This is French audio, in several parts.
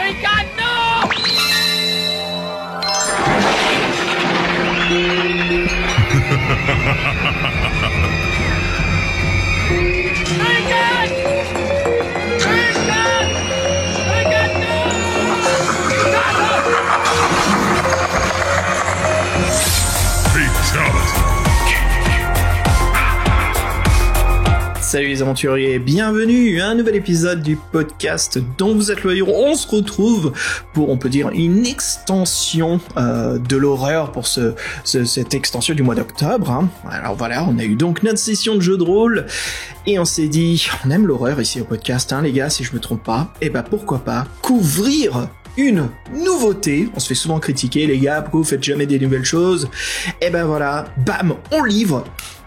my God, no! My God! My God! My God, no! Salut les aventuriers, bienvenue à un nouvel épisode du podcast dont vous êtes le héros. On se retrouve pour, on peut dire, une extension de l'horreur pour cette extension du mois d'octobre. Hein. Alors voilà, on a eu donc notre session de jeu de rôle et on s'est dit, on aime l'horreur ici au podcast, hein, les gars, si je me trompe pas. Et bah pourquoi pas couvrir une nouveauté. On se fait souvent critiquer, les gars, pourquoi vous faites jamais des nouvelles choses? Et ben voilà, bam, on livre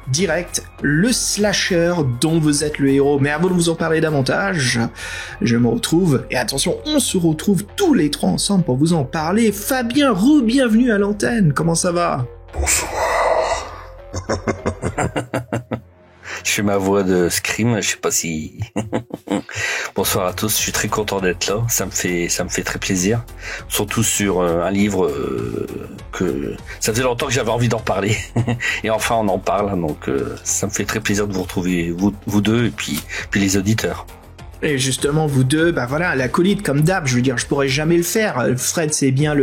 direct le slasher dont vous êtes le héros. Mais avant de vous en parler davantage, je me retrouve, et attention, on se retrouve tous les trois ensemble pour vous en parler. Fabien, re-bienvenue à l'antenne, comment ça va? Bonsoir. Je fais ma voix de Scream, je sais pas si... Bonsoir à tous, je suis très content d'être là, ça me fait très plaisir. Surtout sur un livre que ça faisait longtemps que j'avais envie d'en parler. Et enfin on en parle, donc ça me fait très plaisir de vous retrouver, vous deux, et puis les auditeurs. Et justement, vous deux, bah voilà, l'acolyte comme d'hab, je veux dire, je pourrais jamais le faire. Fred, c'est bien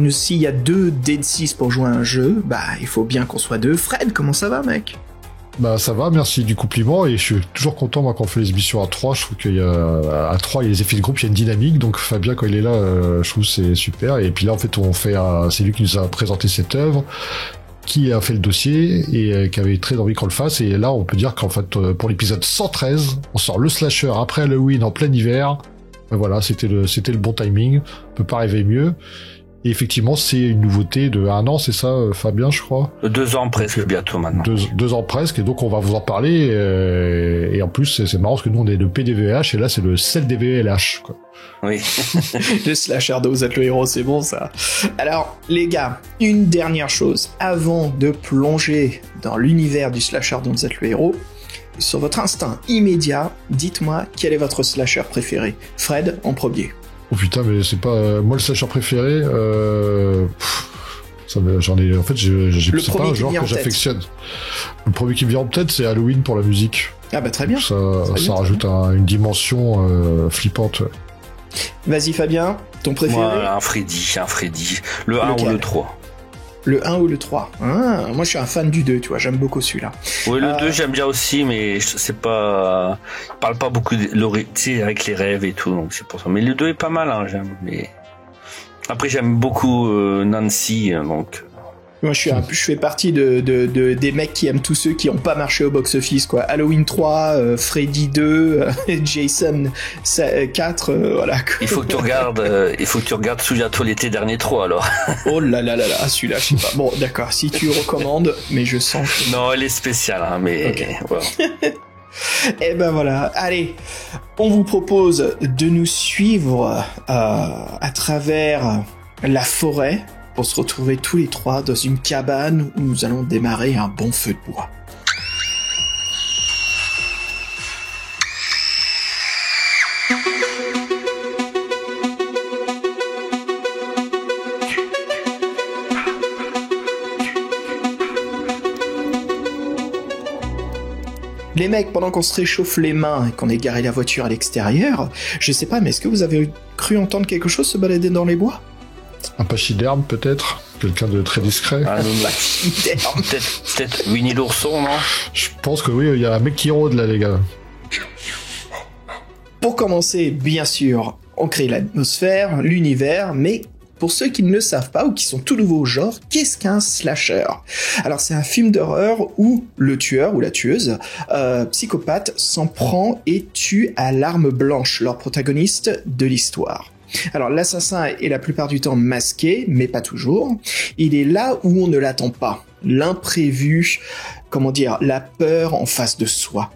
s'il y a 2 dés de 6 pour jouer à un jeu, bah il faut bien qu'on soit 2. Fred, comment ça va, mec? Bah ça va, merci du compliment, et je suis toujours content moi quand on fait les émissions à 3, je trouve qu'il y a à 3 il y a les effets de groupe, il y a une dynamique, donc Fabien quand il est là, je trouve c'est super. Et puis là en fait c'est lui qui nous a présenté cette œuvre, qui a fait le dossier et qui avait très envie qu'on le fasse, et là on peut dire qu'en fait pour l'épisode 113, on sort le slasher après Halloween en plein hiver. Ben voilà, c'était le bon timing, on peut pas rêver mieux. Et effectivement, c'est une nouveauté de 1 an, c'est ça, Fabien, je crois? 2 ans presque, donc, bientôt maintenant. 2 ans presque, et donc on va vous en parler. Et en plus, c'est marrant parce que nous, on est le PDVH, et là, c'est le CELDVLH, quoi. Oui. Le slasher dont vous êtes le héros, c'est bon ça. Alors, les gars, une dernière chose. Avant de plonger dans l'univers du slasher dont vous êtes le héros, sur votre instinct immédiat, dites-moi quel est votre slasher préféré. Fred, en premier. Oh putain, mais c'est pas moi le slasher préféré. J'en ai. En fait, c'est pas un genre que j'affectionne. Le premier qui me vient en tête, c'est Halloween pour la musique. Ah bah très bien. Ça rajoute une dimension flippante. Ouais. Vas-y Fabien, ton préféré? Moi, un Freddy. Le 1 ou le 3. Le 1 ou le 3. Ah, moi je suis un fan du 2, tu vois, j'aime beaucoup celui-là. Oui, le 2 j'aime bien aussi, mais c'est pas... Il parle pas beaucoup tu sais, avec les rêves et tout, donc c'est pour ça. Mais le 2 est pas mal, hein, j'aime. Mais... Après j'aime beaucoup Nancy, donc... Moi je fais partie des mecs qui aiment tous ceux qui ont pas marché au box-office, quoi. Halloween 3, Freddy 2, Jason 4, voilà. Il faut que tu regardes Souviens-toi l'été dernier 3 alors. Oh là là là là, celui-là, je sais pas. Bon, d'accord, si tu recommandes, mais je sens que... Non, elle est spéciale, hein, mais... Okay. Voilà. Et ben voilà, allez, on vous propose de nous suivre à travers la forêt, pour se retrouver tous les trois dans une cabane où nous allons démarrer un bon feu de bois. Les mecs, pendant qu'on se réchauffe les mains et qu'on ait garé la voiture à l'extérieur, je sais pas, mais est-ce que vous avez cru entendre quelque chose se balader dans les bois? Un pachyderme, peut-être? Quelqu'un de très discret? Ah non, peut-être Winnie l'ourson, non? Je pense que oui, il y a un mec qui rôde là, les gars. Pour commencer, bien sûr, on crée l'atmosphère, l'univers, mais pour ceux qui ne le savent pas ou qui sont tout nouveaux au genre, qu'est-ce qu'un slasher? Alors c'est un film d'horreur où le tueur ou la tueuse psychopathe s'en prend et tue à l'arme blanche leur protagoniste de l'histoire. Alors l'assassin est la plupart du temps masqué, mais pas toujours. Il est là où on ne l'attend pas. L'imprévu, la peur en face de soi.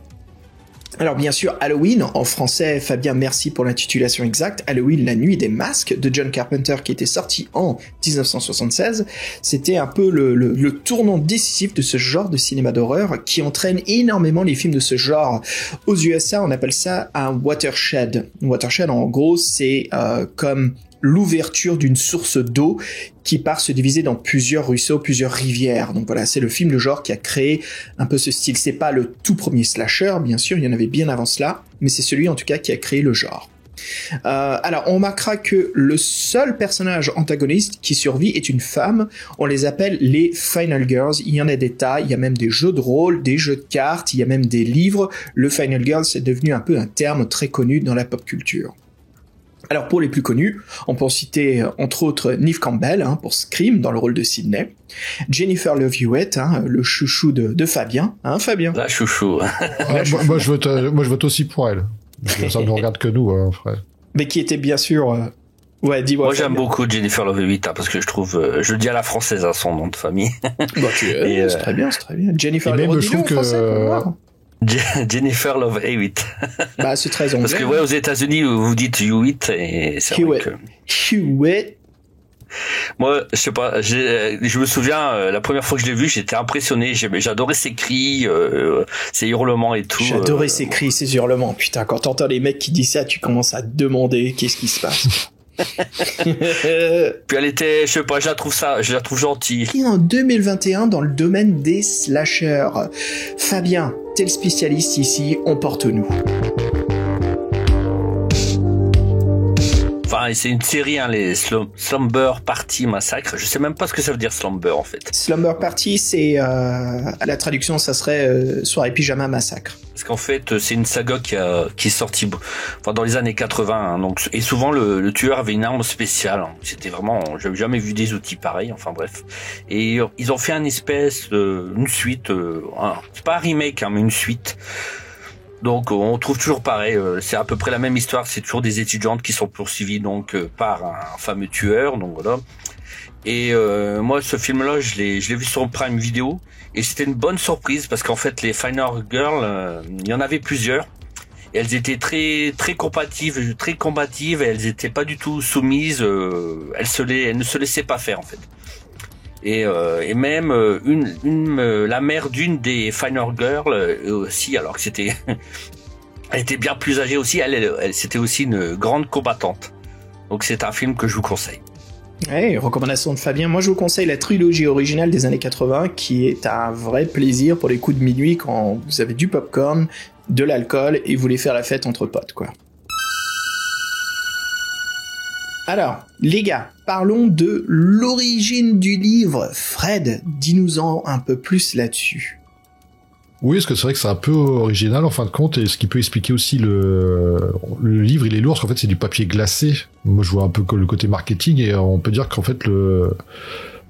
Alors bien sûr, Halloween, en français, Fabien, merci pour l'intitulation exacte, Halloween, la nuit des masques, de John Carpenter, qui était sorti en 1976, c'était un peu le tournant décisif de ce genre de cinéma d'horreur qui entraîne énormément les films de ce genre. Aux USA, on appelle ça un watershed. Un watershed, en gros, c'est comme l'ouverture d'une source d'eau qui part se diviser dans plusieurs ruisseaux, plusieurs rivières. Donc voilà, c'est le film de genre qui a créé un peu ce style. C'est pas le tout premier slasher, bien sûr, il y en avait bien avant cela, mais c'est celui en tout cas qui a créé le genre. Alors, on remarquera que le seul personnage antagoniste qui survit est une femme. On les appelle les Final Girls. Il y en a des tas, il y a même des jeux de rôle, des jeux de cartes, il y a même des livres. Le Final Girl, c'est devenu un peu un terme très connu dans la pop culture. Alors pour les plus connus, on peut en citer entre autres Neve Campbell pour Scream dans le rôle de Sidney, Jennifer Love Hewitt, le chouchou de Fabien, Fabien. La chouchou. Moi je vote aussi pour elle. Ça ne regarde que nous, frère. Mais qui était bien sûr. Ouais, dis-moi. Moi j'aime beaucoup Jennifer Love Hewitt parce que je trouve, je le dis à la française son nom de famille. C'est très bien, c'est très bien. Jennifer Love Hewitt. Je trouve que Jennifer Love Hewitt. Bah, c'est très anglais. Parce que, aux États-Unis, vous dites Hewitt et c'est vrai que... Hewitt. Moi, je sais pas, je me souviens, la première fois que je l'ai vu, j'étais impressionné, j'adorais ses cris, ses hurlements et tout. J'adorais ses cris, ses hurlements. Putain, quand t'entends les mecs qui disent ça, tu commences à te demander qu'est-ce qui se passe. Puis elle était, je sais pas, je la trouve gentille. Et en 2021, dans le domaine des slashers. Fabien, t'es le spécialiste ici, on porte-nous. Enfin, c'est une série, les Slumber Party Massacre. Je sais même pas ce que ça veut dire Slumber en fait. Slumber Party, c'est à la traduction, ça serait soirée pyjama massacre. Parce qu'en fait, c'est une saga qui est sortie dans les années 80. Donc, et souvent, le tueur avait une arme spéciale. C'était vraiment, j'avais jamais vu des outils pareils. Enfin bref. Et ils ont fait une suite. C'est pas un remake, mais une suite. Donc on trouve toujours pareil, c'est à peu près la même histoire, c'est toujours des étudiantes qui sont poursuivies donc par un fameux tueur, donc voilà. Et moi ce film-là, je l'ai vu sur Prime Video et c'était une bonne surprise parce qu'en fait les Final Girls, il y en avait plusieurs. Et elles étaient très très combatives et elles étaient pas du tout soumises, elles ne se laissaient pas faire en fait. Et même la mère d'une des Final Girls aussi, alors que c'était elle était bien plus âgée aussi, elle c'était aussi une grande combattante. Donc c'est un film que je vous conseille. Ouais, recommandation de Fabien. Moi, je vous conseille la trilogie originale des années 80, qui est un vrai plaisir pour les coups de minuit quand vous avez du popcorn, de l'alcool et vous voulez faire la fête entre potes, quoi. Alors, les gars, parlons de l'origine du livre. Fred, dis-nous-en un peu plus là-dessus. Oui, parce que c'est vrai que c'est un peu original en fin de compte, et ce qui peut expliquer aussi le livre, il est lourd, parce qu'en fait c'est du papier glacé. Moi je vois un peu le côté marketing, et on peut dire qu'en fait le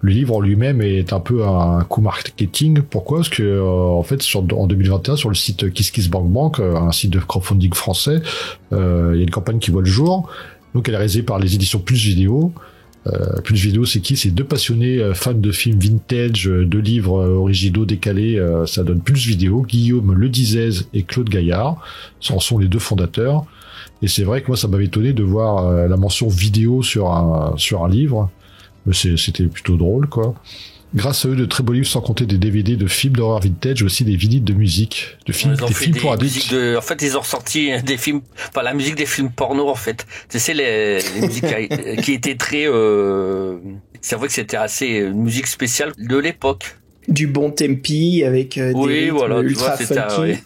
livre en lui-même est un peu un coup marketing. Pourquoi ? Parce que en fait en 2021 sur le site KissKissBankBank, un site de crowdfunding français, il y a une campagne qui voit le jour. Donc elle est réalisée par les éditions Plus Vidéo. Plus Vidéo, c'est qui ? C'est deux passionnés fans de films vintage, de livres originaux décalés. Ça donne Plus Vidéo. Guillaume Ledizez et Claude Gaillard en sont les deux fondateurs. Et c'est vrai que moi, ça m'avait étonné de voir la mention vidéo sur un livre. Mais c'était plutôt drôle, quoi. Grâce à eux, de très beaux livres, sans compter des DVD de films d'horreur vintage, aussi des vinyles de musique, de films, des films pour adultes. En fait, ils ont sorti des films, enfin la musique des films porno en fait. Tu sais les musiques qui étaient très, c'est vrai que c'était assez une musique spéciale de l'époque. Du bon tempi avec des rythmes ultra funky.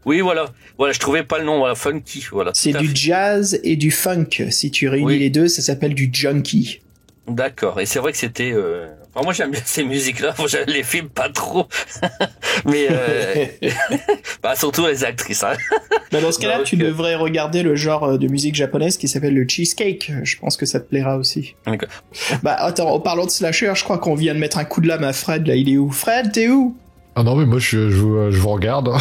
Oui, voilà, je trouvais pas le nom, funky, voilà. C'est du jazz et du funk. Si tu réunis les deux, ça s'appelle du junkie. D'accord, et c'est vrai que c'était... Enfin, moi j'aime bien ces musiques-là, je les filme pas trop, mais surtout les actrices. Hein. Bah dans ce cas-là, tu devrais regarder le genre de musique japonaise qui s'appelle le cheesecake. Je pense que ça te plaira aussi. D'accord. Bah attends, en parlant de slasher, je crois qu'on vient de mettre un coup de lame à Fred. Là, il est où ? Fred, t'es où ? Ah non, mais moi je vous regarde.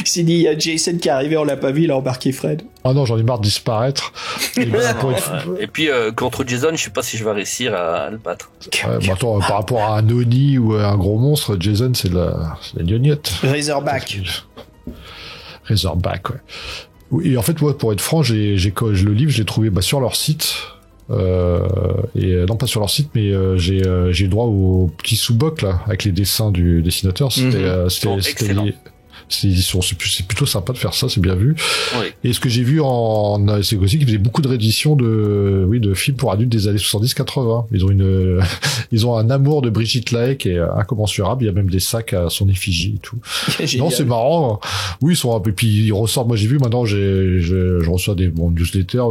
S'il dit il y a Jason qui est arrivé, on l'a pas vu, il a embarqué Fred. Ah non, j'en ai marre de disparaître. Et puis contre Jason, je sais pas si je vais réussir à le battre. Attends, par rapport à un Oni ou à un gros monstre, Jason c'est la gnognotte. Razorback. Razorback, ouais. Oui, et en fait, moi, pour être franc, le livre, je l'ai trouvé sur leur site. Non pas sur leur site, mais j'ai droit au petit sous-boc là avec les dessins du dessinateur. C'était excellent. C'est plutôt sympa de faire ça, c'est bien vu. Oui. Et ce que j'ai vu c'est aussi qu'ils faisaient beaucoup de rééditions de films pour adultes des années 70-80. Ils ont un amour de Brigitte Lahaie qui est incommensurable. Il y a même des sacs à son effigie et tout. Non, c'est marrant. Oui, ils sont et puis ils ressortent. Moi, j'ai vu maintenant, je reçois des newsletters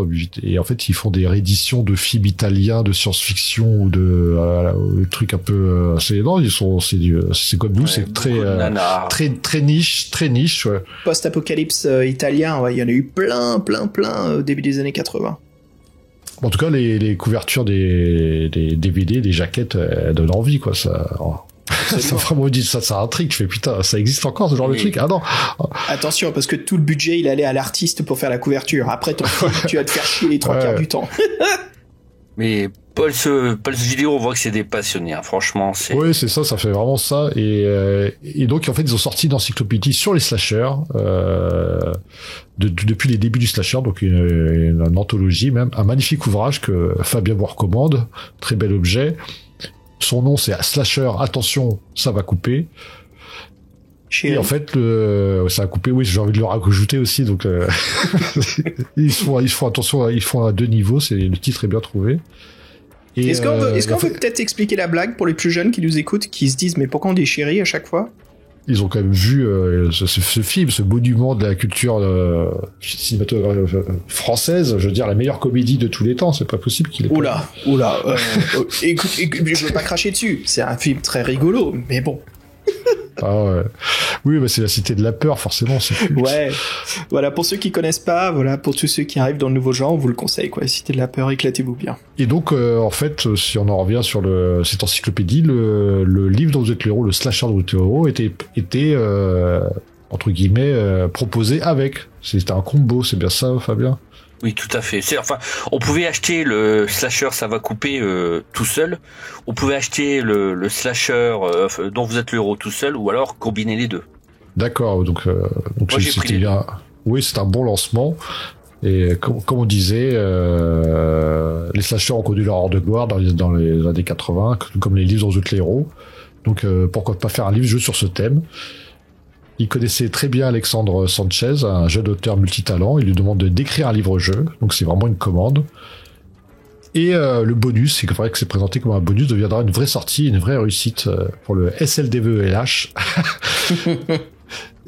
et en fait, ils font des rééditions de films italiens de science-fiction ou de trucs un peu. C'est comme nous, c'est très niche, ouais. Post-apocalypse italien, ouais, il y en a eu plein au début des années 80. En tout cas, les couvertures des DVD, des jaquettes, elles donnent envie, quoi. Ça vraiment dit ça intrigue. Je fais putain, ça existe encore ce genre de truc. Ah non. Attention, parce que tout le budget, il allait à l'artiste pour faire la couverture. Après ton film, tu vas te faire chier les 3/4 du temps. Mais Pulse Vidéo, on voit que c'est des passionnés, hein. Franchement, c'est... Oui, c'est ça fait vraiment ça. Et donc, en fait, ils ont sorti une encyclopédie sur les slashers, depuis les débuts du slasher, donc une anthologie même, un magnifique ouvrage que Fabien vous recommande, très bel objet. Son nom, c'est Slasher, attention, ça va couper. Et en fait, ça a coupé. Oui, j'ai envie de le rajouter aussi. Donc, ils font attention. Ils font à 2 niveaux. Le titre est bien trouvé. Et est-ce qu'on peut peut-être expliquer la blague pour les plus jeunes qui nous écoutent, qui se disent mais pourquoi on dit chérie à chaque fois? Ils ont quand même vu ce film, ce monument de la culture cinématographique française. Je veux dire, la meilleure comédie de tous les temps. C'est pas possible qu'il ait. Oula. Écoute, je veux pas cracher dessus. C'est un film très rigolo, mais bon. Ah ouais. Oui, c'est la cité de la peur, forcément. C'est culte. Ouais. Voilà, pour ceux qui connaissent pas, voilà, pour tous ceux qui arrivent dans le nouveau genre, on vous le conseille, quoi. Cité de la peur, éclatez-vous bien. Et donc, en fait, si on en revient sur cette encyclopédie, le livre dont vous êtes le héros, le slasher dont vous êtes le héros, était entre guillemets, proposé avec. C'était un combo, c'est bien ça, Fabien? Oui, tout à fait. On pouvait acheter le slasher ça va couper tout seul. On pouvait acheter le slasher dont vous êtes le héros tout seul, ou alors combiner les deux. D'accord. Donc moi, c'était bien. Oui, c'est un bon lancement. Et comme on disait, les slashers ont connu leur heure de gloire dans les années 80, comme les livres dont vous êtes les héros. Donc pourquoi pas faire un livre juste sur ce thème. Il connaissait très bien Alexandre Sanchez, un jeune auteur multitalent. Il lui demande de décrire un livre-jeu, donc c'est vraiment une commande. Et le bonus, c'est vrai que c'est présenté comme un bonus, deviendra une vraie sortie, une vraie réussite pour le SLDVELH.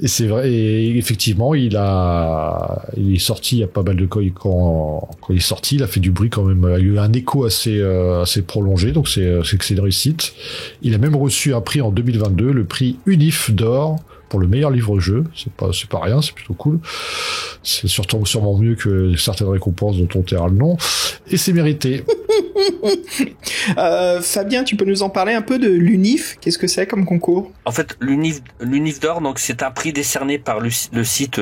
Et c'est vrai, et effectivement, il est sorti, il y a pas mal de quand il est sorti, il a fait du bruit quand même, il y a eu un écho assez prolongé, donc c'est une réussite. Il a même reçu un prix en 2022, le prix Unif d'or, pour le meilleur livre-jeu. C'est pas rien, c'est plutôt cool. C'est sûrement mieux que certaines récompenses dont on taira le nom. Et c'est mérité. Fabien, tu peux nous en parler un peu de l'UNIF? Qu'est-ce que c'est comme concours? En fait, l'UNIF d'or, donc c'est un prix décerné par le site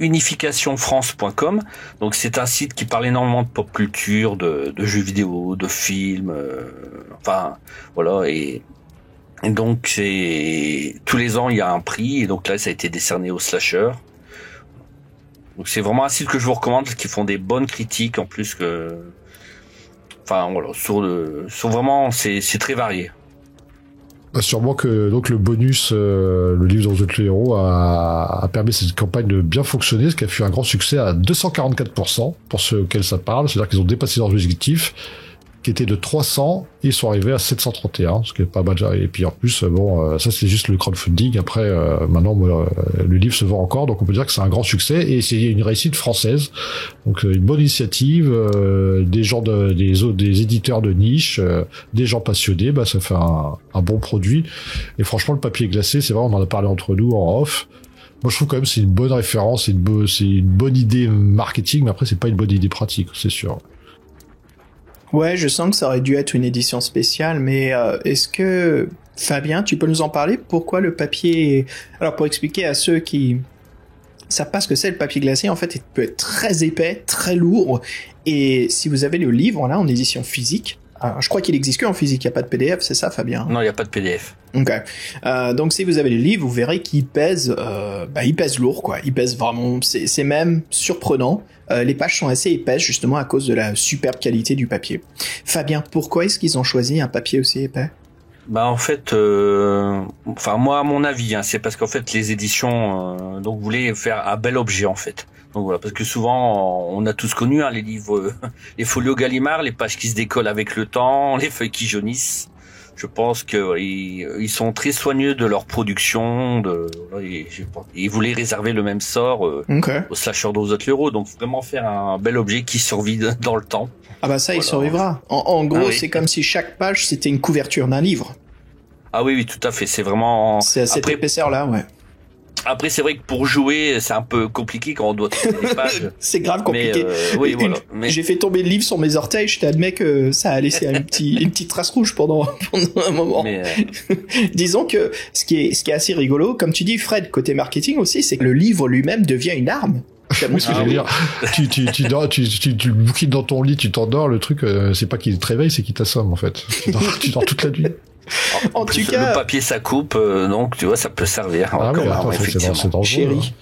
unificationfrance.com. Donc c'est un site qui parle énormément de pop culture, de jeux vidéo, de films, enfin voilà. Et donc tous les ans il y a un prix, et donc là ça a été décerné aux slashers. Donc c'est vraiment un site que je vous recommande, parce qu'ils font des bonnes critiques en plus que, enfin voilà, sur vraiment c'est très varié. Sûrement que donc le bonus, le livre dont vous êtes le héros, a permis cette campagne de bien fonctionner, ce qui a fait un grand succès à 244% pour ceux auxquels ça parle, c'est-à-dire qu'ils ont dépassé leurs objectifs, qui était de 300, et ils sont arrivés à 731, ce qui est pas mal. Et puis en plus, ça c'est juste le crowdfunding. Après, maintenant, le livre se vend encore, donc on peut dire que c'est un grand succès, et c'est une réussite française. Donc une bonne initiative, des éditeurs de niche, des gens passionnés, ça fait un bon produit. Et franchement, le papier glacé, c'est vrai, on en a parlé entre nous en off. Moi, je trouve quand même que c'est une bonne référence, c'est une bonne idée marketing, mais après, c'est pas une bonne idée pratique, c'est sûr. Ouais, je sens que ça aurait dû être une édition spéciale, mais est-ce que, Fabien, tu peux nous en parler? Pourquoi le papier... Alors, pour expliquer à ceux qui savent pas ce que c'est, le papier glacé, en fait, il peut être très épais, très lourd, et si vous avez le livre, là, en édition physique, je crois qu'il existe qu'en physique, il n'y a pas de PDF, c'est ça, Fabien? Non, il n'y a pas de PDF. Ok. Donc si vous avez les livres, vous verrez qu'ils pèsent, ils pèsent lourd, quoi. Ils pèsent vraiment, c'est même surprenant. Les pages sont assez épaisses, justement, à cause de la superbe qualité du papier. Fabien, pourquoi est-ce qu'ils ont choisi un papier aussi épais? En fait, moi, à mon avis, c'est parce qu'en fait, les éditions, donc, voulaient faire un bel objet, en fait. Donc voilà, parce que souvent, on a tous connu les livres, les folios Gallimard, les pages qui se décollent avec le temps, les feuilles qui jaunissent. Je pense que ils sont très soigneux de leur production, ils voulaient réserver le même sort aux slashers d'Oz Hero, donc vraiment faire un bel objet qui survit dans le temps. Ah bah ça, il survivra. En gros, c'est comme si chaque page c'était une couverture d'un livre. Ah oui, tout à fait. C'est vraiment. C'est à cette épaisseur-là, ouais. Après, c'est vrai que pour jouer, c'est un peu compliqué quand on doit tourner les pages. C'est grave compliqué. Oui, voilà. Mais... J'ai fait tomber le livre sur mes orteils, je t'admets que ça a laissé une petite trace rouge pendant un moment. Disons que ce qui est assez rigolo, comme tu dis, Fred, côté marketing aussi, c'est que le livre lui-même devient une arme. Oui, ce que j'allais dire. Tu dors, tu le bouquines dans ton lit, tu t'endors, le truc, c'est pas qu'il te réveille, c'est qu'il t'assomme, en fait. Tu dors toute la nuit. En tout cas, le papier ça coupe, donc tu vois ça peut servir. Ah oui, attends, c'est dangereux. Chérie.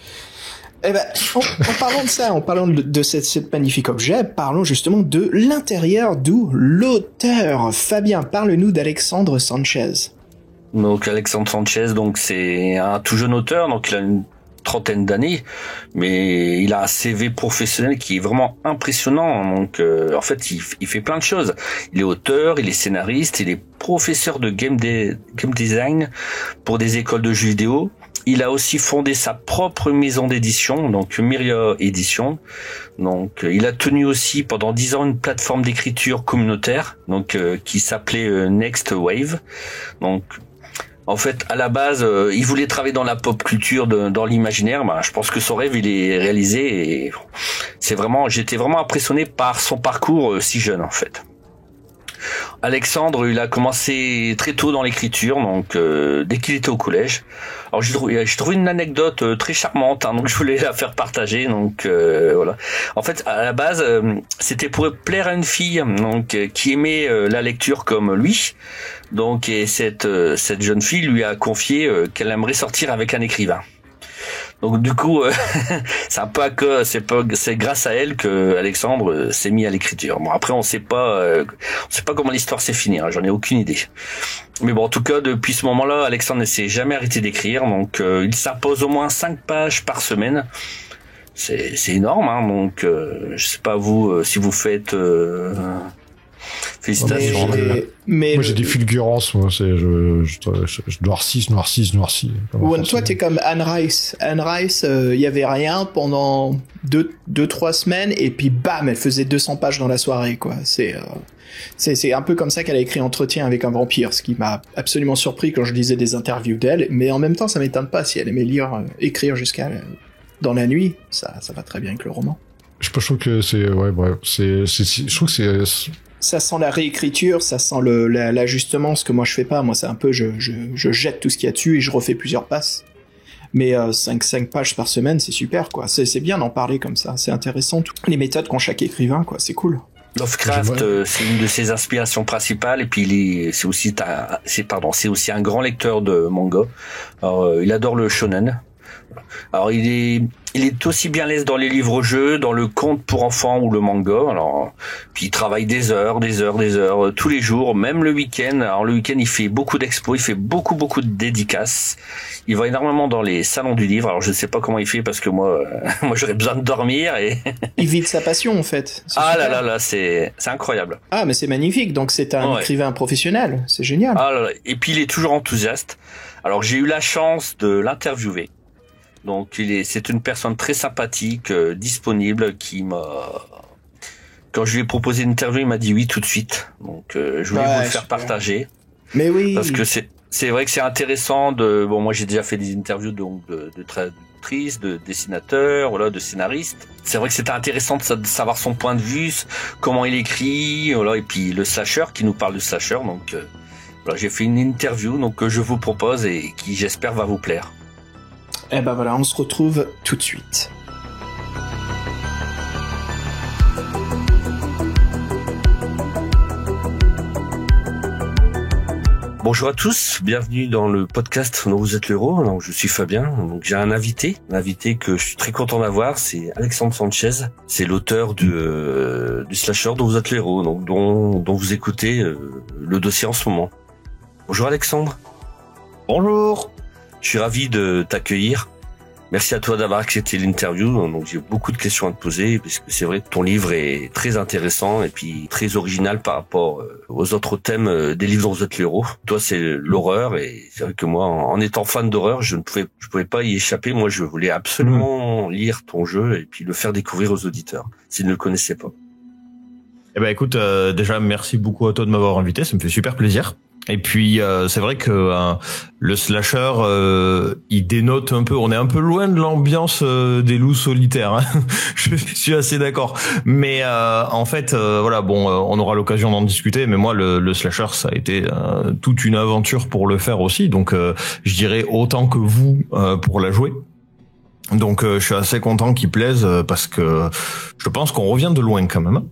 Eh ben, en parlant de ça, en parlant de cette magnifique objet, parlons justement de l'intérieur, d'où l'auteur. Fabien, parle-nous d'Alexandre Sanchez. Donc Alexandre Sanchez, donc c'est un tout jeune auteur, donc il a une trentaine d'années, mais il a un CV professionnel qui est vraiment impressionnant. Donc en fait il fait plein de choses. Il est auteur, il est scénariste, il est professeur de game design pour des écoles de jeux vidéo. Il a aussi fondé sa propre maison d'édition, donc Myria Édition. Donc il a tenu aussi pendant 10 ans une plateforme d'écriture communautaire, donc qui s'appelait Next Wave. Donc en fait, à la base, il voulait travailler dans la pop culture, dans l'imaginaire. Je pense que son rêve, il est réalisé et j'étais vraiment impressionné par son parcours si jeune, en fait. Alexandre, il a commencé très tôt dans l'écriture, donc dès qu'il était au collège. Alors j'ai trouvé une anecdote très charmante, donc je voulais la faire partager. Donc voilà. En fait, à la base, c'était pour plaire à une fille, donc qui aimait la lecture comme lui. Donc et cette jeune fille lui a confié qu'elle aimerait sortir avec un écrivain. Donc du coup, c'est grâce à elle que Alexandre s'est mis à l'écriture. Bon, après on sait pas comment l'histoire s'est finie. J'en ai aucune idée. Mais bon, en tout cas, depuis ce moment-là, Alexandre ne s'est jamais arrêté d'écrire. Donc il s'impose au moins 5 pages par semaine. C'est énorme. Donc je sais pas vous si vous faites. Félicitations. Moi j'ai des fulgurances, moi je noircis. Toi t'es comme Anne Rice. Anne Rice, il y avait rien pendant 2-3 semaines et puis bam, elle faisait 200 pages dans la soirée, quoi. C'est un peu comme ça qu'elle a écrit Entretien avec un vampire, ce qui m'a absolument surpris quand je lisais des interviews d'elle, mais en même temps ça m'étonne pas si elle aimait écrire jusqu'à dans la nuit, ça va très bien avec le roman. Je trouve que je trouve que c'est ça sent la réécriture, ça sent l'ajustement, ce que moi je fais pas. Moi c'est un peu, je jette tout ce qu'il y a dessus et je refais plusieurs passes. Mais 5 pages par semaine, c'est super, quoi. C'est bien d'en parler comme ça, c'est intéressant. Les méthodes qu'ont chaque écrivain, quoi, c'est cool. Lovecraft, c'est une de ses inspirations principales, et puis c'est aussi un grand lecteur de manga. Alors, il adore le shonen. Alors il est aussi bien à l'aise dans les livres-jeux, dans le conte pour enfants ou le manga. Alors puis il travaille des heures tous les jours, même le week-end. Alors le week-end il fait beaucoup d'expos, il fait beaucoup de dédicaces. Il va énormément dans les salons du livre. Alors je ne sais pas comment il fait parce que moi j'aurais besoin de dormir et il vit de sa passion en fait. Là c'est incroyable. Ah mais c'est magnifique. Donc c'est un écrivain professionnel, c'est génial. Ah là. Et puis il est toujours enthousiaste. Alors j'ai eu la chance de l'interviewer. Donc c'est une personne très sympathique, disponible, quand je lui ai proposé une interview, il m'a dit oui tout de suite. Donc je voulais vous le faire partager. Mais oui. Parce que c'est vrai que c'est intéressant moi j'ai déjà fait des interviews donc de traductrices, de dessinateurs, voilà, de scénaristes. C'est vrai que c'était intéressant de savoir son point de vue, comment il écrit, voilà, et puis le slasher qui nous parle du slasher. Donc voilà, j'ai fait une interview donc que je vous propose et qui j'espère va vous plaire. Eh ben voilà, on se retrouve tout de suite. Bonjour à tous, bienvenue dans le podcast dont vous êtes le héros. Donc, je suis Fabien, donc j'ai un invité que je suis très content d'avoir, c'est Alexandre Sanchez. C'est l'auteur du slasher dont vous êtes le héros, donc dont vous écoutez le dossier en ce moment. Bonjour Alexandre. Bonjour. Je suis ravi de t'accueillir. Merci à toi d'avoir accepté l'interview. Donc j'ai beaucoup de questions à te poser parce que c'est vrai que ton livre est très intéressant et puis très original par rapport aux autres thèmes des livres dont vous êtes le héros. Toi c'est l'horreur et c'est vrai que moi en étant fan d'horreur je pouvais pas y échapper. Moi je voulais absolument lire ton jeu et puis le faire découvrir aux auditeurs s'ils ne le connaissaient pas. Eh ben écoute, déjà merci beaucoup à toi de m'avoir invité, ça me fait super plaisir. Et puis c'est vrai que le slasher il dénote un peu, on est un peu loin de l'ambiance des loups solitaires, hein. Je suis assez d'accord, mais en fait voilà, bon, on aura l'occasion d'en discuter, mais moi le slasher ça a été toute une aventure pour le faire aussi, donc je dirais autant que vous pour la jouer. Donc je suis assez content qu'il plaise parce que je pense qu'on revient de loin quand même.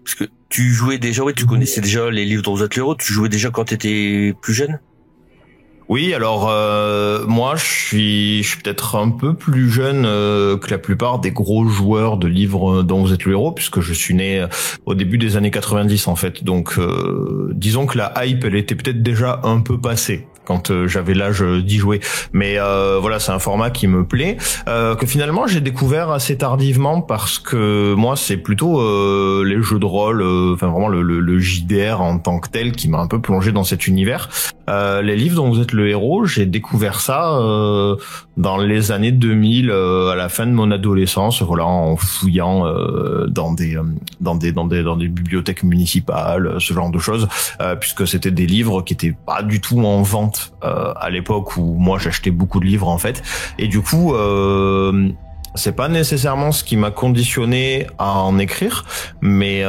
Parce que tu jouais déjà, oui, tu connaissais déjà les livres dont vous êtes le héros, tu jouais déjà quand tu étais plus jeune? Oui, alors moi je suis peut-être un peu plus jeune que la plupart des gros joueurs de livres dont vous êtes le héros, puisque je suis né au début des années 90 en fait. Donc disons que la hype elle était peut-être déjà un peu passée quand j'avais l'âge d'y jouer, mais voilà, c'est un format qui me plaît, que finalement j'ai découvert assez tardivement parce que moi c'est plutôt les jeux de rôle, enfin vraiment le JDR en tant que tel qui m'a un peu plongé dans cet univers. Les livres dont vous êtes le héros, j'ai découvert ça dans les années 2000, à la fin de mon adolescence, voilà, en fouillant dans des bibliothèques municipales, ce genre de choses, puisque c'était des livres qui étaient pas du tout en vente à l'époque où moi j'achetais beaucoup de livres en fait, et du coup c'est pas nécessairement ce qui m'a conditionné à en écrire, mais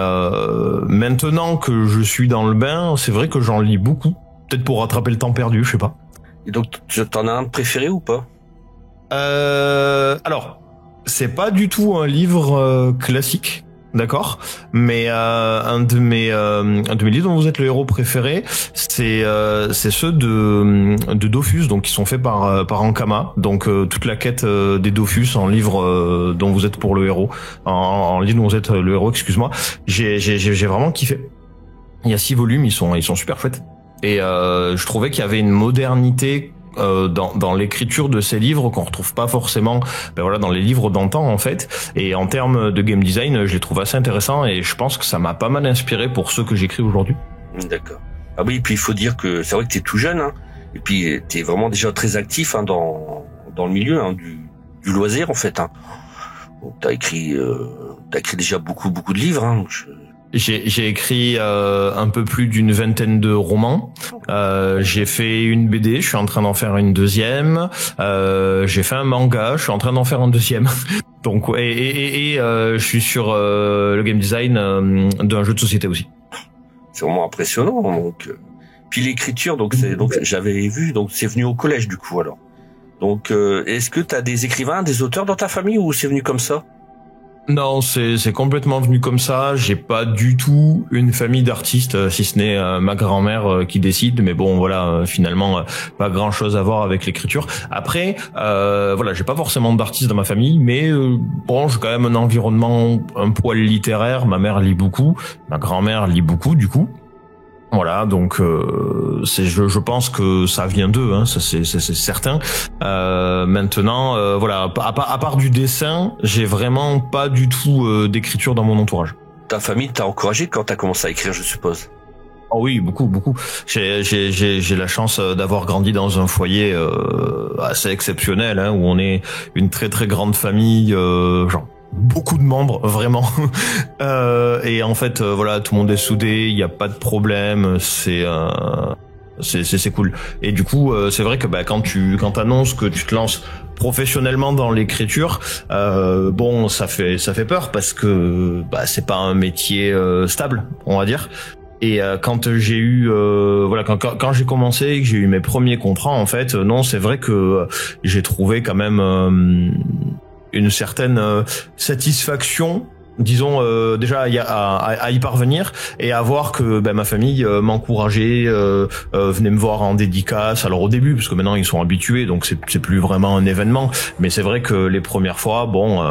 maintenant que je suis dans le bain, c'est vrai que j'en lis beaucoup, peut-être pour rattraper le temps perdu, je sais pas. Et donc t'en as un préféré ou pas? Alors c'est pas du tout un livre classique, d'accord, mais un de mes livres dont vous êtes le héros préféré, c'est ceux de Dofus, donc qui sont faits par Ankama, donc toute la quête des Dofus en livre dont vous êtes pour le héros, en livre dont vous êtes le héros, excuse-moi. J'ai vraiment kiffé. Il y a 6 volumes, ils sont super chouettes, et je trouvais qu'il y avait une modernité dans l'écriture de ces livres qu'on retrouve pas forcément voilà, dans les livres d'antan en fait, et en termes de game design je les trouve assez intéressants et je pense que ça m'a pas mal inspiré pour ceux que j'écris aujourd'hui. D'accord. Ah oui, et puis il faut dire que c'est vrai que t'es tout jeune, hein, et puis t'es vraiment déjà très actif, hein, dans le milieu, hein, du loisir en fait, hein. T'as écrit déjà beaucoup de livres, hein, donc J'ai écrit un peu plus d'une vingtaine de romans. J'ai fait une BD, je suis en train d'en faire une deuxième. J'ai fait un manga, je suis en train d'en faire un deuxième. Donc et je suis sur le game design d'un jeu de société aussi. C'est vraiment impressionnant. Donc puis l'écriture, donc j'avais vu, donc c'est venu au collège du coup alors. Donc est-ce que t'as des écrivains, des auteurs dans ta famille ou c'est venu comme ça? Non, c'est complètement venu comme ça. J'ai pas du tout une famille d'artistes, si ce n'est ma grand-mère qui décide. Mais bon, voilà, finalement, pas grand-chose à voir avec l'écriture. Après, voilà, j'ai pas forcément d'artistes dans ma famille, mais bon, j'ai quand même un environnement un poil littéraire. Ma mère lit beaucoup, ma grand-mère lit beaucoup, du coup. Voilà, donc je pense que ça vient d'eux, hein, ça c'est certain. Maintenant, voilà, à part du dessin, j'ai vraiment pas du tout d'écriture dans mon entourage. Ta famille t'a encouragé quand t'as commencé à écrire, je suppose? Oh oui, beaucoup. J'ai la chance d'avoir grandi dans un foyer assez exceptionnel, hein, où on est une très très grande famille, genre beaucoup de membres, vraiment. Et en fait, voilà, tout le monde est soudé, il n'y a pas de problème, c'est cool. Et du coup, c'est vrai que quand t'annonces que tu te lances professionnellement dans l'écriture, bon, ça fait peur parce que c'est pas un métier stable, on va dire. Et quand j'ai eu voilà, quand j'ai commencé et que j'ai eu mes premiers contrats, en fait, non, c'est vrai que j'ai trouvé quand même une certaine satisfaction disons déjà à y parvenir et à voir que ma famille m'encourageait, venait me voir en dédicace. Alors au début, parce que maintenant ils sont habitués, donc c'est plus vraiment un événement, mais c'est vrai que les premières fois, bon,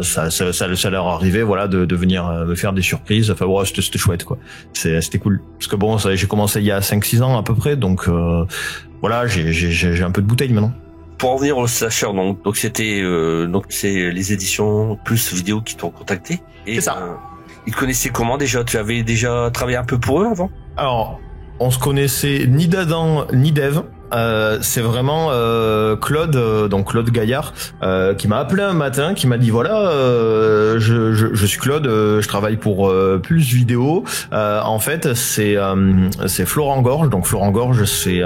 ça leur arrivait, voilà, de venir me faire des surprises. Enfin ouais, c'était chouette quoi. C'était cool parce que bon, j'ai commencé il y a 5-6 ans à peu près, donc voilà, j'ai un peu de bouteille maintenant. Pour en venir au slasher, donc c'était donc c'est les éditions plus vidéo qui t'ont contacté. Et c'est ça. Ils te connaissaient comment déjà? Tu avais déjà travaillé un peu pour eux avant? Alors, on se connaissait ni d'Adam ni d'Ève. C'est vraiment Claude, donc Claude Gaillard, qui m'a appelé un matin, qui m'a dit voilà, je suis Claude, je travaille pour Pulse Vidéo. En fait, c'est Florent Gorge. Donc Florent Gorge, c'est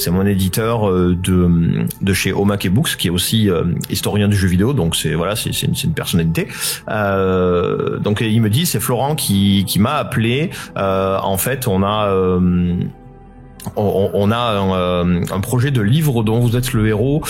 mon éditeur de chez Omake Books, qui est aussi historien du jeu vidéo. Donc c'est une personnalité. Donc il me dit c'est Florent qui m'a appelé. En fait, on a un projet de livre dont vous êtes le héros,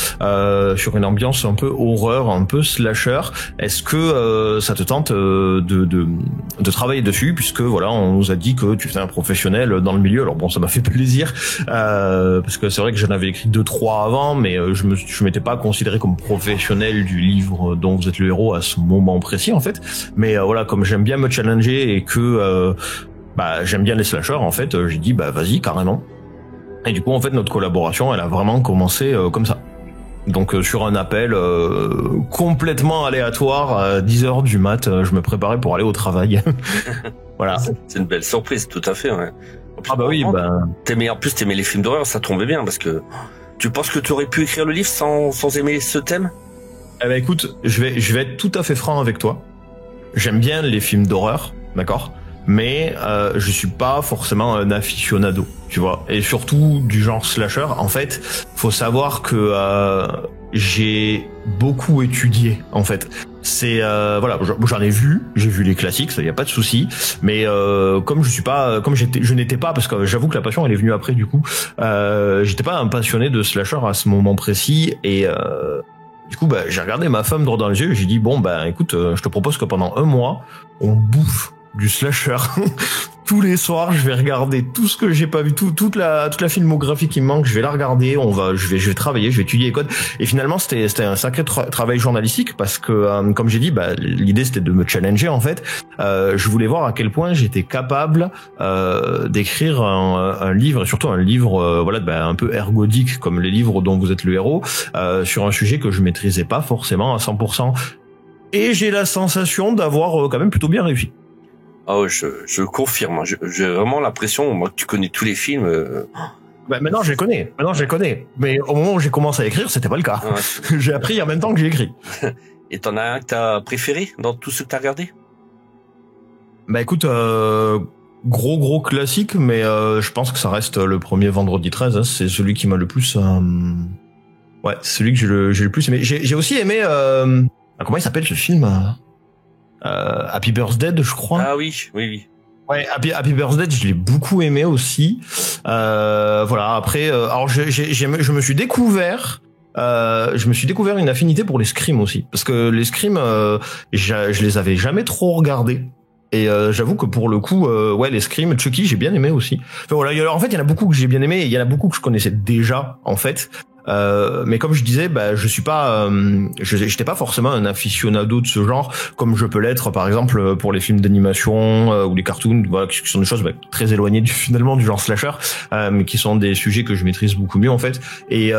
sur une ambiance un peu horreur, un peu slasher. Est-ce que ça te tente de travailler dessus, puisque voilà, on nous a dit que tu étais un professionnel dans le milieu. Alors bon, ça m'a fait plaisir, parce que c'est vrai que j'en avais écrit 2-3 avant, mais je m'étais pas considéré comme professionnel du livre dont vous êtes le héros à ce moment précis en fait. Mais voilà, comme j'aime bien me challenger et que j'aime bien les slashers, en fait, j'ai dit vas-y carrément. Et du coup, en fait, notre collaboration, elle a vraiment commencé comme ça. Donc, sur un appel complètement aléatoire, à 10h du mat, je me préparais pour aller au travail. Voilà. C'est une belle surprise, tout à fait, ouais. Ah bah oui, T'aimais les films d'horreur, ça tombait bien, parce que tu penses que tu aurais pu écrire le livre sans aimer ce thème? Eh ben écoute, je vais être tout à fait franc avec toi. J'aime bien les films d'horreur, d'accord ? Mais je suis pas forcément un aficionado, tu vois, et surtout du genre slasher. En fait, faut savoir que j'ai beaucoup étudié, en fait. C'est voilà, j'en ai vu, j'ai vu les classiques, ça y a pas de souci, mais comme je n'étais pas, parce que j'avoue que la passion elle est venue après du coup, j'étais pas un passionné de slasher à ce moment précis, et du coup j'ai regardé ma femme droit dans les yeux et j'ai dit bon écoute, je te propose que pendant un mois on bouffe du slasher. Tous les soirs, je vais regarder tout ce que j'ai pas vu, toute la filmographie qui me manque, je vais la regarder, je vais travailler, je vais étudier les codes. Et finalement, c'était un sacré travail journalistique parce que, comme j'ai dit, l'idée c'était de me challenger en fait. Je voulais voir à quel point j'étais capable d'écrire un livre, et surtout un livre un peu ergodique comme les livres dont vous êtes le héros, sur un sujet que je maîtrisais pas forcément à 100%. Et j'ai la sensation d'avoir quand même plutôt bien réussi. Oh, je confirme. J'ai vraiment l'impression, moi, que tu connais tous les films. Maintenant, je les connais. Mais au moment où j'ai commencé à écrire, c'était pas le cas. Ouais. J'ai appris en même temps que j'ai écrit. Et t'en as un que t'as préféré dans tout ce que t'as regardé? Écoute, gros classique, mais je pense que ça reste le premier Vendredi 13. Hein, c'est celui qui m'a le plus... Ouais, c'est celui que j'ai le plus aimé. J'ai aussi aimé... comment il s'appelle ce film Happy Birthday, je crois. Ah oui. Ouais, Happy Birthday, je l'ai beaucoup aimé aussi. Voilà. Après, alors je me suis découvert une affinité pour les scrims aussi, parce que les scrims, je les avais jamais trop regardés. Et j'avoue que pour le coup, les scrims, Chucky, j'ai bien aimé aussi. Enfin voilà, en fait, il y en a beaucoup que j'ai bien aimé, et il y en a beaucoup que je connaissais déjà, en fait. Mais comme je disais, je suis pas, j'étais pas forcément un aficionado de ce genre, comme je peux l'être par exemple pour les films d'animation ou les cartoons, voilà, qui sont des choses très éloignées finalement du genre slasher, mais qui sont des sujets que je maîtrise beaucoup mieux en fait. Et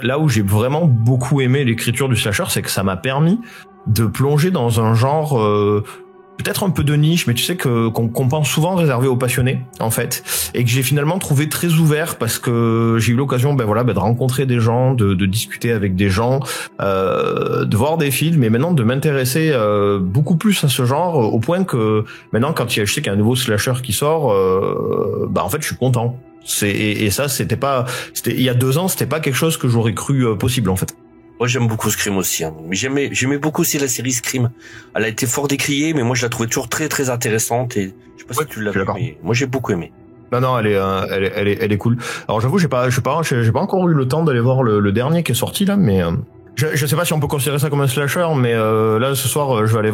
là où j'ai vraiment beaucoup aimé l'écriture du slasher, c'est que ça m'a permis de plonger dans un genre peut-être un peu de niche, mais tu sais qu'on pense souvent réservé aux passionnés en fait, et que j'ai finalement trouvé très ouvert parce que j'ai eu l'occasion de rencontrer des gens, de discuter avec des gens, de voir des films, et maintenant de m'intéresser beaucoup plus à ce genre, au point que maintenant quand je sais qu'il y a un nouveau slasher qui sort, en fait je suis content. Et ça c'était il y a 2 ans, c'était pas quelque chose que j'aurais cru possible en fait. Moi, j'aime beaucoup Scream aussi, hein. Mais j'aimais beaucoup aussi la série Scream. Elle a été fort décriée, mais moi, je la trouvais toujours très, très intéressante, et je sais pas si tu l'as vu, mais moi, j'ai beaucoup aimé. Non, elle est cool. Alors, j'avoue, j'ai pas encore eu le temps d'aller voir le dernier qui est sorti, là, mais, Je sais pas si on peut considérer ça comme un slasher, mais là ce soir je vais aller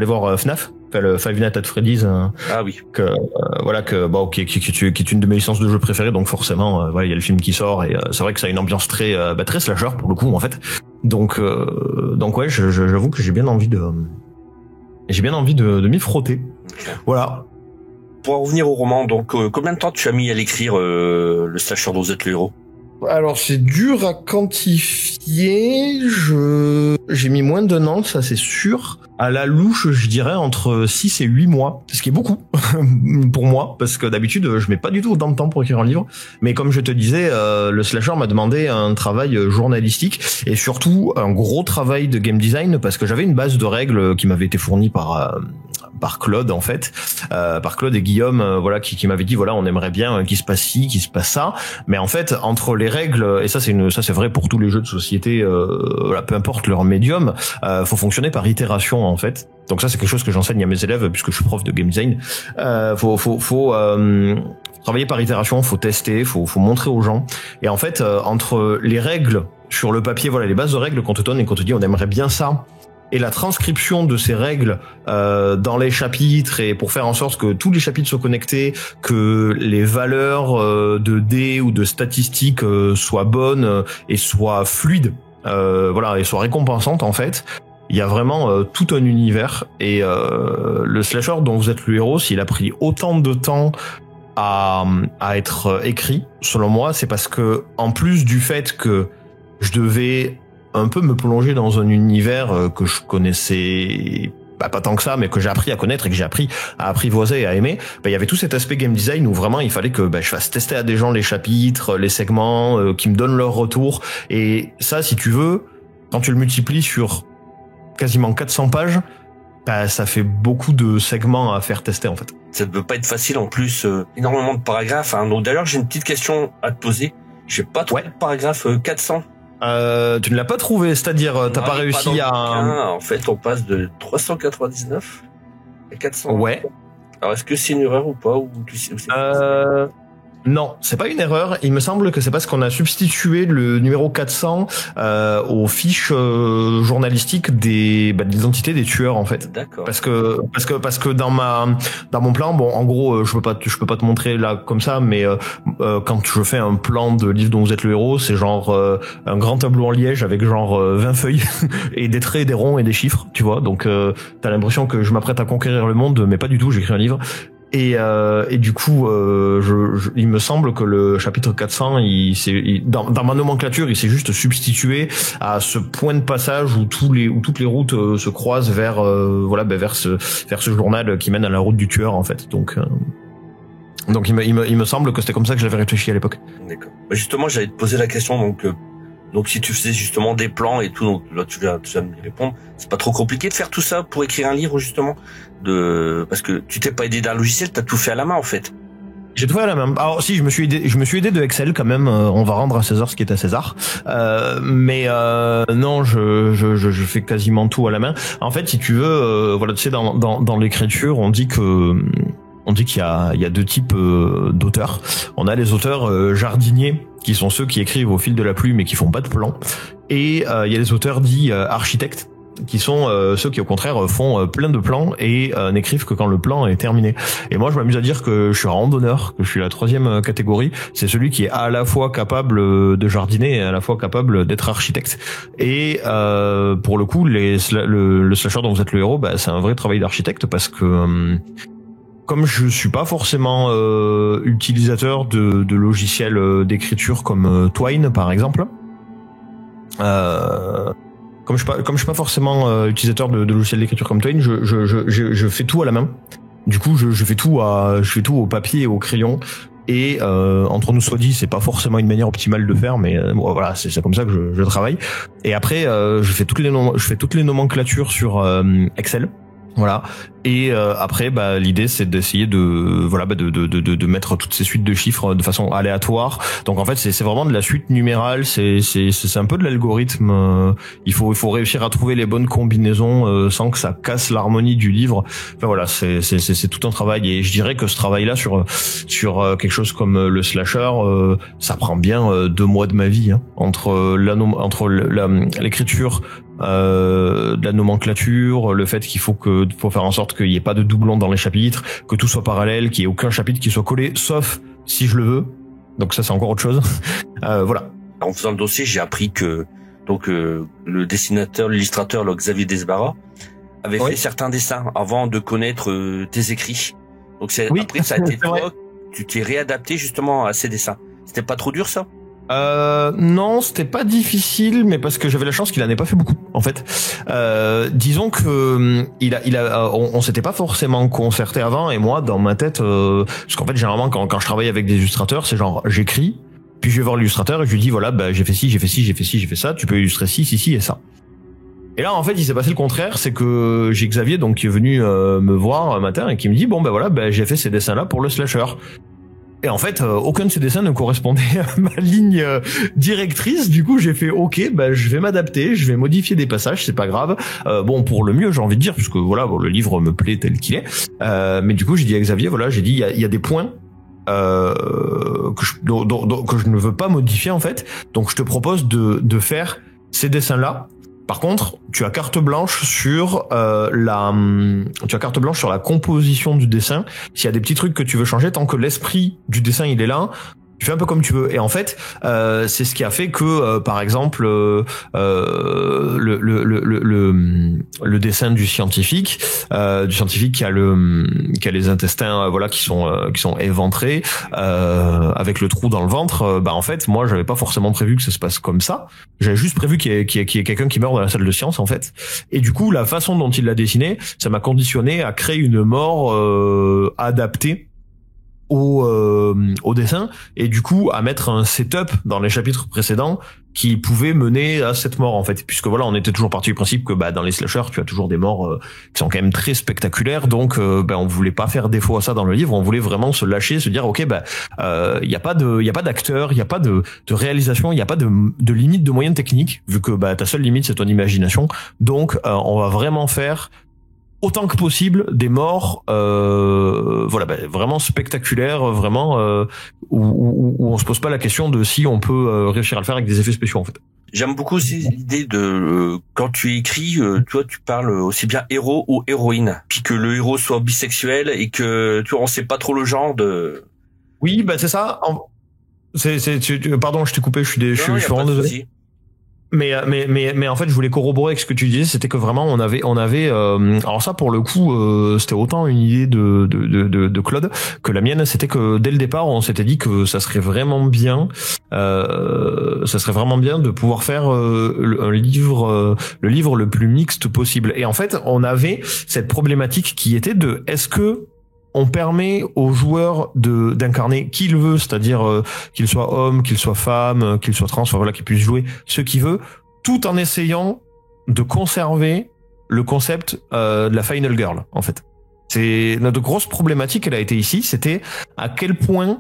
voir FNAF, enfin, le Five Nights at Freddy's. Ah oui. Qui est une de mes licences de jeux préférées, donc forcément il y a le film qui sort et c'est vrai que ça a une ambiance très slasher pour le coup en fait. Donc ouais, j'avoue que j'ai bien envie de m'y frotter. Okay. Voilà. Pour en revenir au roman, donc combien de temps tu as mis à l'écrire le slasher dont vous êtes le héros? Alors c'est dur à quantifier, j'ai mis moins d'1 an, ça c'est sûr. À la louche, je dirais entre 6 et 8 mois, ce qui est beaucoup pour moi, parce que d'habitude je mets pas du tout autant de temps pour écrire un livre. Mais comme je te disais, le slasher m'a demandé un travail journalistique et surtout un gros travail de game design, parce que j'avais une base de règles qui m'avait été fournie par Claude en fait, par Claude et Guillaume, qui m'avaient dit on aimerait bien qu'il se passe ci, qu'il se passe ça, mais en fait entre les règles, et ça c'est vrai pour tous les jeux de société, peu importe leur médium, faut fonctionner par itération en fait. Donc ça c'est quelque chose que j'enseigne à mes élèves puisque je suis prof de game design. Faut travailler par itération, faut tester, faut montrer aux gens. Et en fait entre les règles sur le papier, les bases de règles qu'on te donne et qu'on te dit on aimerait bien ça, et la transcription de ces règles dans les chapitres, et pour faire en sorte que tous les chapitres soient connectés, que les valeurs de dés ou de statistiques soient bonnes et soient fluides, et soient récompensantes en fait. Il y a vraiment tout un univers, et le slasher dont vous êtes le héros, s'il a pris autant de temps à être écrit, selon moi, c'est parce que en plus du fait que je devais un peu me plonger dans un univers que je connaissais pas tant que ça, mais que j'ai appris à connaître et que j'ai appris à apprivoiser et à aimer. Il y avait tout cet aspect game design où vraiment il fallait que je fasse tester à des gens les chapitres, les segments, qui me donnent leur retour. Et ça, si tu veux, quand tu le multiplies sur quasiment 400 pages, ça fait beaucoup de segments à faire tester en fait. Ça ne peut pas être facile en plus, énormément de paragraphes. Hein. Donc d'ailleurs j'ai une petite question à te poser. J'ai pas trouvé de paragraphe 400. Tu ne l'as pas trouvé, c'est-à-dire t'as pas réussi à... En fait, on passe de 399 à 400. Ouais. Alors, est-ce que c'est une erreur ou pas, ou tu sais, Non, c'est pas une erreur. Il me semble que c'est parce qu'on a substitué le numéro 400 aux fiches journalistiques des l'identité des tueurs en fait. D'accord. Parce que dans mon plan, en gros, je peux pas te montrer là comme ça, mais quand je fais un plan de livre dont vous êtes le héros, c'est genre un grand tableau en liège avec genre 20 feuilles et des traits, des ronds et des chiffres, tu vois. Donc t'as l'impression que je m'apprête à conquérir le monde, mais pas du tout. J'écris un livre. Et du coup, il me semble que le chapitre 400, dans ma nomenclature, il s'est juste substitué à ce point de passage où toutes les routes se croisent vers ce journal qui mène à la route du tueur en fait. Donc il me semble que c'était comme ça que j'avais réfléchi à l'époque. D'accord. Justement, j'allais te poser la question donc si tu faisais justement des plans et tout, donc là tu viens de me répondre, c'est pas trop compliqué de faire tout ça pour écrire un livre justement, parce que tu t'es pas aidé d'un logiciel, t'as tout fait à la main en fait. J'ai tout fait à la main. Alors si, je me suis aidé de Excel quand même. On va rendre à César ce qui est à César. Mais non, je fais quasiment tout à la main. En fait, si tu veux, tu sais, dans l'écriture, on dit qu'il y a deux types d'auteurs. On a les auteurs jardiniers, qui sont ceux qui écrivent au fil de la plume et qui font pas de plan. Et il y a les auteurs dits architectes, qui sont ceux qui au contraire font plein de plans et n'écrivent que quand le plan est terminé. Et moi je m'amuse à dire que je suis randonneur, que je suis la 3e catégorie, c'est celui qui est à la fois capable de jardiner et à la fois capable d'être architecte. Et pour le coup le slasher dont vous êtes le héros, c'est un vrai travail d'architecte, parce que comme je suis pas forcément utilisateur de logiciels d'écriture comme Twine par exemple, comme je suis pas forcément utilisateur de logiciels d'écriture comme Twine, je fais tout à la main. Du coup, je fais tout au papier et au crayon. Et entre nous soit dit, c'est pas forcément une manière optimale de faire, mais voilà, c'est comme ça que je travaille. Et après, je fais toutes les nomenclatures sur Excel. Voilà. Et après, l'idée c'est d'essayer de mettre toutes ces suites de chiffres de façon aléatoire. Donc en fait, c'est vraiment de la suite numérale. C'est un peu de l'algorithme. Il faut réussir à trouver les bonnes combinaisons sans que ça casse l'harmonie du livre. Enfin voilà, c'est tout un travail. Et je dirais que ce travail-là sur quelque chose comme le slasher, ça prend bien 2 mois de ma vie, hein, entre l'écriture. De la nomenclature, le fait qu'il faut faire en sorte qu'il n'y ait pas de doublons dans les chapitres, que tout soit parallèle, qu'il n'y ait aucun chapitre qui soit collé, sauf si je le veux. Donc ça, c'est encore autre chose. Voilà. En faisant le dossier, j'ai appris que le dessinateur, l'illustrateur, le Xavier Desbarats, avait fait certains dessins avant de connaître tes écrits. Donc après, ça a été toi, tu t'es réadapté justement à ces dessins. C'était pas trop dur, ça? Non, c'était pas difficile, mais parce que j'avais la chance qu'il en ait pas fait beaucoup, en fait. Disons que on s'était pas forcément concerté avant, et moi, dans ma tête, parce qu'en fait, généralement, quand je travaille avec des illustrateurs, c'est genre, j'écris, puis je vais voir l'illustrateur et je lui dis, voilà, j'ai fait ci, j'ai fait ci, j'ai fait ci, j'ai fait ça, tu peux illustrer ci et ça. Et là, en fait, il s'est passé le contraire, c'est que j'ai Xavier, donc, qui est venu me voir un matin et qui me dit, bon, j'ai fait ces dessins-là pour le slasher. Et en fait, aucun de ces dessins ne correspondait à ma ligne directrice. Du coup, j'ai fait OK, je vais m'adapter, je vais modifier des passages, c'est pas grave. Pour le mieux, j'ai envie de dire, puisque voilà, le livre me plaît tel qu'il est. Mais du coup, j'ai dit à Xavier, voilà, j'ai dit, il y a des points que je ne veux pas modifier en fait. Donc, je te propose de faire ces dessins-là. Par contre, tu as carte blanche sur la composition du dessin. S'il y a des petits trucs que tu veux changer, tant que l'esprit du dessin il est là, tu fais un peu comme tu veux. Et en fait, c'est ce qui a fait que, par exemple, le dessin du scientifique qui a les intestins, qui sont éventrés, avec le trou dans le ventre. En fait, moi, j'avais pas forcément prévu que ça se passe comme ça. J'avais juste prévu qu'il y ait quelqu'un qui meurt dans la salle de science, en fait. Et du coup, la façon dont il l'a dessiné, ça m'a conditionné à créer une mort adaptée au dessin, et du coup à mettre un setup dans les chapitres précédents qui pouvait mener à cette mort, en fait, puisque voilà, on était toujours parti du principe que dans les slashers tu as toujours des morts qui sont quand même très spectaculaires, donc on voulait pas faire défaut à ça dans le livre, on voulait vraiment se lâcher, se dire OK, il y a pas d'acteur, il y a pas de réalisation, il y a pas de limite de moyens techniques, vu que ta seule limite c'est ton imagination, donc on va vraiment faire autant que possible des morts vraiment spectaculaires, vraiment où on se pose pas la question de si on peut réussir à le faire avec des effets spéciaux, en fait. J'aime beaucoup aussi l'idée de quand tu écris, toi tu parles aussi bien héros ou héroïne, puis que le héros soit bisexuel et que on sait pas trop le genre de. Oui, c'est ça. Pardon, je t'ai coupé, je suis vraiment désolé. Mais en fait, je voulais corroborer avec ce que tu disais, c'était que vraiment on avait alors ça pour le coup c'était autant une idée de Claude que la mienne, c'était que dès le départ on s'était dit que ça serait vraiment bien de pouvoir faire le livre le plus mixte possible. Et en fait, on avait cette problématique qui était de est-ce que on permet aux joueurs d'incarner qui il veut, c'est-à-dire qu'il soit homme, qu'il soit femme, qu'il soit trans, qu'il puisse jouer ce qu'il veut, tout en essayant de conserver le concept de la Final Girl, en fait. C'est notre grosse problématique, elle a été ici, c'était à quel point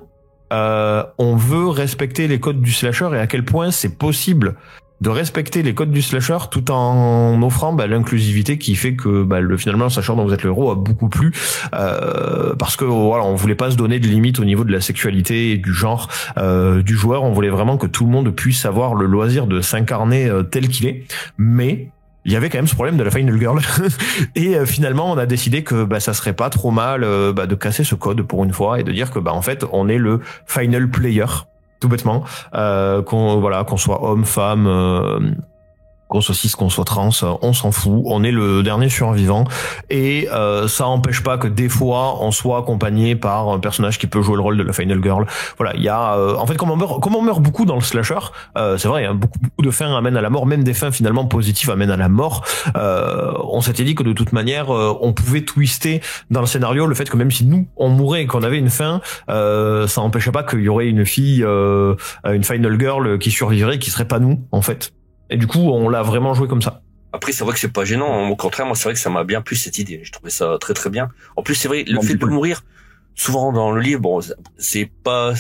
on veut respecter les codes du slasher et à quel point c'est possible de respecter les codes du slasher tout en offrant l'inclusivité qui fait que finalement le slasher dont vous êtes le héros a beaucoup plu, parce que voilà, on voulait pas se donner de limite au niveau de la sexualité et du genre du joueur, on voulait vraiment que tout le monde puisse avoir le loisir de s'incarner tel qu'il est, mais il y avait quand même ce problème de la Final Girl et finalement on a décidé que ça serait pas trop mal de casser ce code pour une fois et de dire que en fait on est le final player, tout bêtement, qu'on soit homme, femme, qu'on soit cis, qu'on soit trans, on s'en fout, on est le dernier survivant, et ça empêche pas que des fois on soit accompagné par un personnage qui peut jouer le rôle de la Final Girl. Voilà, il y a en fait comme on meurt beaucoup dans le slasher, c'est vrai, beaucoup de fins amènent à la mort, même des fins finalement positives amènent à la mort. On s'était dit que de toute manière on pouvait twister dans le scénario le fait que même si nous on mourait et qu'on avait une fin, ça empêchait pas qu'il y aurait une fille, une Final Girl qui survivrait, qui serait pas nous, en fait. Et du coup, on l'a vraiment joué comme ça. Après, c'est vrai que c'est pas gênant. Au contraire, moi, c'est vrai que ça m'a bien plu cette idée. Je trouvais ça très très bien. En plus, c'est vrai, le fait de mourir, souvent dans le livre, bon, c'est pas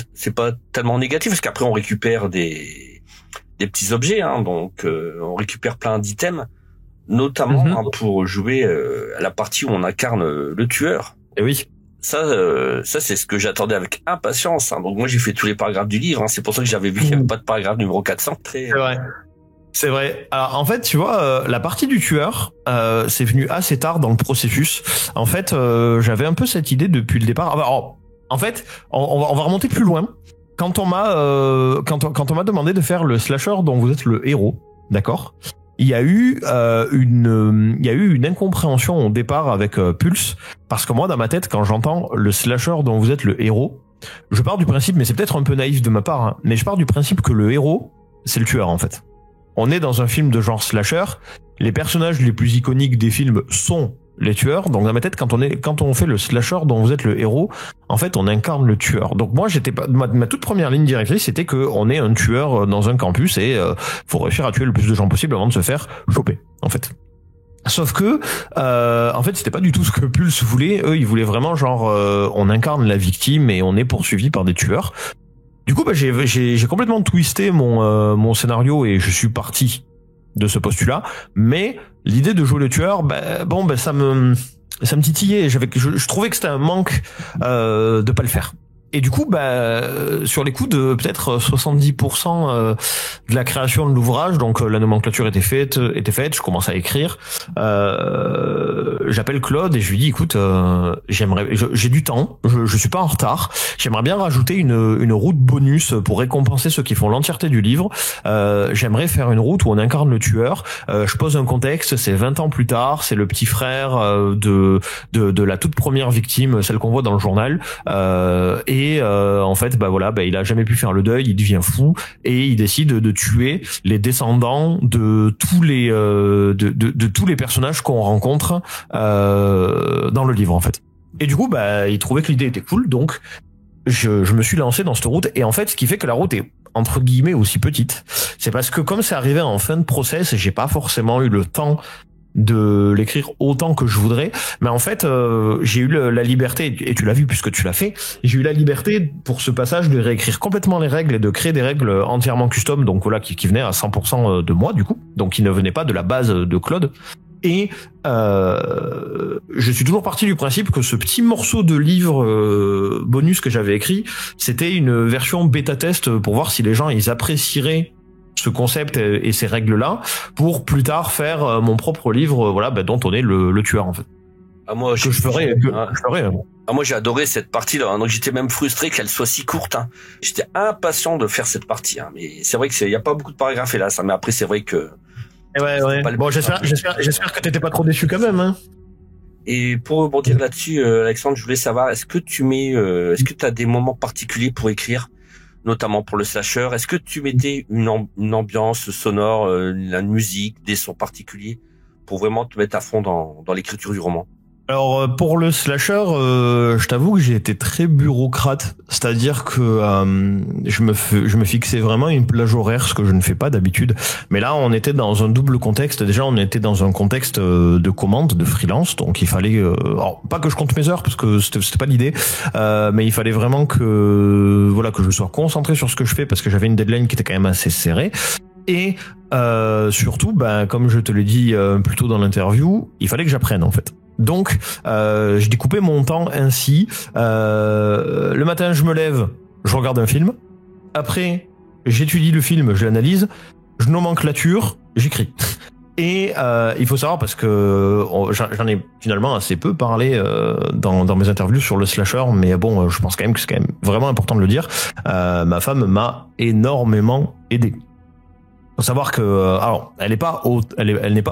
tellement négatif parce qu'après on récupère des petits objets, hein, donc on récupère plein d'items, notamment hein, pour jouer à la partie où on incarne le tueur. Et oui. Ça c'est ce que j'attendais avec impatience. Hein. Donc moi j'ai fait tous les paragraphes du livre. Hein. C'est pour ça que j'avais vu qu'il n'y avait pas de paragraphe numéro 400. C'est vrai. C'est vrai. Alors en fait, tu vois, la partie du tueur, c'est venu assez tard dans le processus. En fait, j'avais un peu cette idée depuis le départ. Alors, en fait, on va remonter plus loin. Quand on m'a demandé de faire le slasher dont vous êtes le héros, d'accord ? Il y a eu une incompréhension au départ avec Pulse, parce que moi dans ma tête, quand j'entends le slasher dont vous êtes le héros, je pars du principe, mais c'est peut-être un peu naïf de ma part, hein, mais je pars du principe que le héros, c'est le tueur en fait. On est dans un film de genre slasher, les personnages les plus iconiques des films sont les tueurs, donc dans ma tête, quand on fait le slasher dont vous êtes le héros, en fait on incarne le tueur. Donc moi ma toute première ligne directrice c'était que on est un tueur dans un campus et faut réussir à tuer le plus de gens possible avant de se faire choper en fait. Sauf que en fait c'était pas du tout ce que Pulse voulait. Eux ils voulaient vraiment genre on incarne la victime et on est poursuivi par des tueurs. Du coup bah j'ai complètement twisté mon scénario et je suis parti de ce postulat, mais l'idée de jouer le tueur, ça me titillait. Je trouvais que c'était un manque de pas le faire. Et du coup, sur les coups de peut-être 70% de la création de l'ouvrage, donc la nomenclature était faite, je commence à écrire. J'appelle Claude et je lui dis, écoute, j'ai du temps, je suis pas en retard. J'aimerais bien rajouter une route bonus pour récompenser ceux qui font l'entièreté du livre. J'aimerais faire une route où on incarne le tueur. Je pose un contexte, c'est 20 ans plus tard, c'est le petit frère de la toute première victime, celle qu'on voit dans le journal. En fait, il a jamais pu faire le deuil, il devient fou et il décide de tuer les descendants de tous les personnages qu'on rencontre dans le livre en fait. Et du coup, il trouvait que l'idée était cool, donc je me suis lancé dans cette route. Et en fait, ce qui fait que la route est entre guillemets aussi petite, c'est parce que comme c'est arrivé en fin de process, j'ai pas forcément eu le temps de l'écrire autant que je voudrais, mais en fait j'ai eu la liberté, et tu l'as vu puisque tu l'as fait, j'ai eu la liberté pour ce passage de réécrire complètement les règles et de créer des règles entièrement custom, donc voilà, qui venaient à 100% de moi du coup, donc qui ne venaient pas de la base de Claude. Et je suis toujours parti du principe que ce petit morceau de livre bonus que j'avais écrit, c'était une version bêta test pour voir si les gens ils apprécieraient ce concept et ces règles-là pour plus tard faire mon propre livre, dont on est le tueur en fait. Ah moi, je ferais. Ah moi j'ai adoré cette partie-là, hein. Donc j'étais même frustré qu'elle soit si courte. Hein. J'étais impatient de faire cette partie, hein. Mais c'est vrai que y a pas beaucoup de paragraphes là, ça. Mais après c'est vrai que. Ouais. Bon, j'espère que t'étais pas trop déçu quand même. Hein. Et pour rebondir là-dessus, Alexandre, je voulais savoir, est-ce que t'as des moments particuliers pour écrire? Notamment pour le slasher, est-ce que tu mettais une ambiance sonore, la musique, des sons particuliers pour vraiment te mettre à fond dans l'écriture du roman? Alors pour le slasher, je t'avoue que j'ai été très bureaucrate, c'est-à-dire que je me fixais vraiment une plage horaire, ce que je ne fais pas d'habitude. Mais là, on était dans un double contexte. Déjà, on était dans un contexte de commande, de freelance, donc il fallait, alors pas que je compte mes heures parce que c'était pas l'idée, mais il fallait vraiment que je sois concentré sur ce que je fais parce que j'avais une deadline qui était quand même assez serrée. Et surtout, comme je te l'ai dit plus tôt dans l'interview, il fallait que j'apprenne en fait. Donc, je découpais mon temps ainsi. Le matin, je me lève, je regarde un film. Après, j'étudie le film, je l'analyse. Je nomenclature, j'écris. Et il faut savoir, parce que j'en ai finalement assez peu parlé dans mes interviews sur le slasher, mais bon, je pense quand même que c'est quand même vraiment important de le dire. Ma femme m'a énormément aidé. Faut savoir que alors elle n'est pas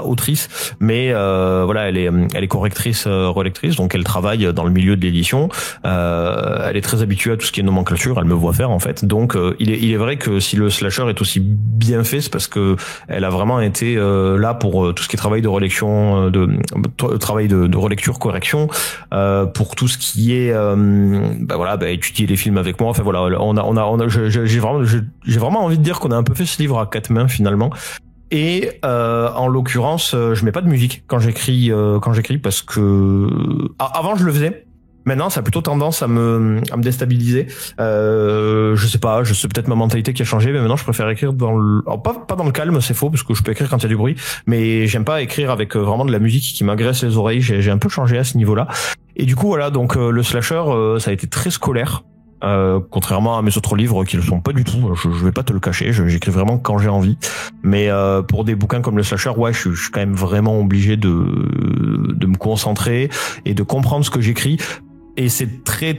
autrice, mais elle est correctrice relectrice, donc elle travaille dans le milieu de l'édition. Elle est très habituée à tout ce qui est nomenclature, elle me voit faire en fait. Donc il est vrai que si le slasher est aussi bien fait, c'est parce que elle a vraiment été là pour tout ce qui est travail de relecture, de relecture correction, pour tout ce qui est étudier les films avec moi. Enfin voilà, j'ai vraiment envie de dire qu'on a un peu fait ce livre à quatre mains finalement. Et en l'occurrence, je mets pas de musique quand j'écris parce que avant je le faisais. Maintenant, ça a plutôt tendance à me déstabiliser. Je sais pas, peut-être ma mentalité qui a changé, mais maintenant je préfère écrire alors pas dans le calme, c'est faux parce que je peux écrire quand il y a du bruit, mais j'aime pas écrire avec vraiment de la musique qui m'agresse les oreilles. J'ai un peu changé à ce niveau-là. Et du coup voilà, donc le slasher, ça a été très scolaire. Contrairement à mes autres livres qui le sont pas du tout, je vais pas te le cacher, j'écris vraiment quand j'ai envie. Mais pour des bouquins comme le slasher, ouais, je suis quand même vraiment obligé de me concentrer et de comprendre ce que j'écris. Et c'est très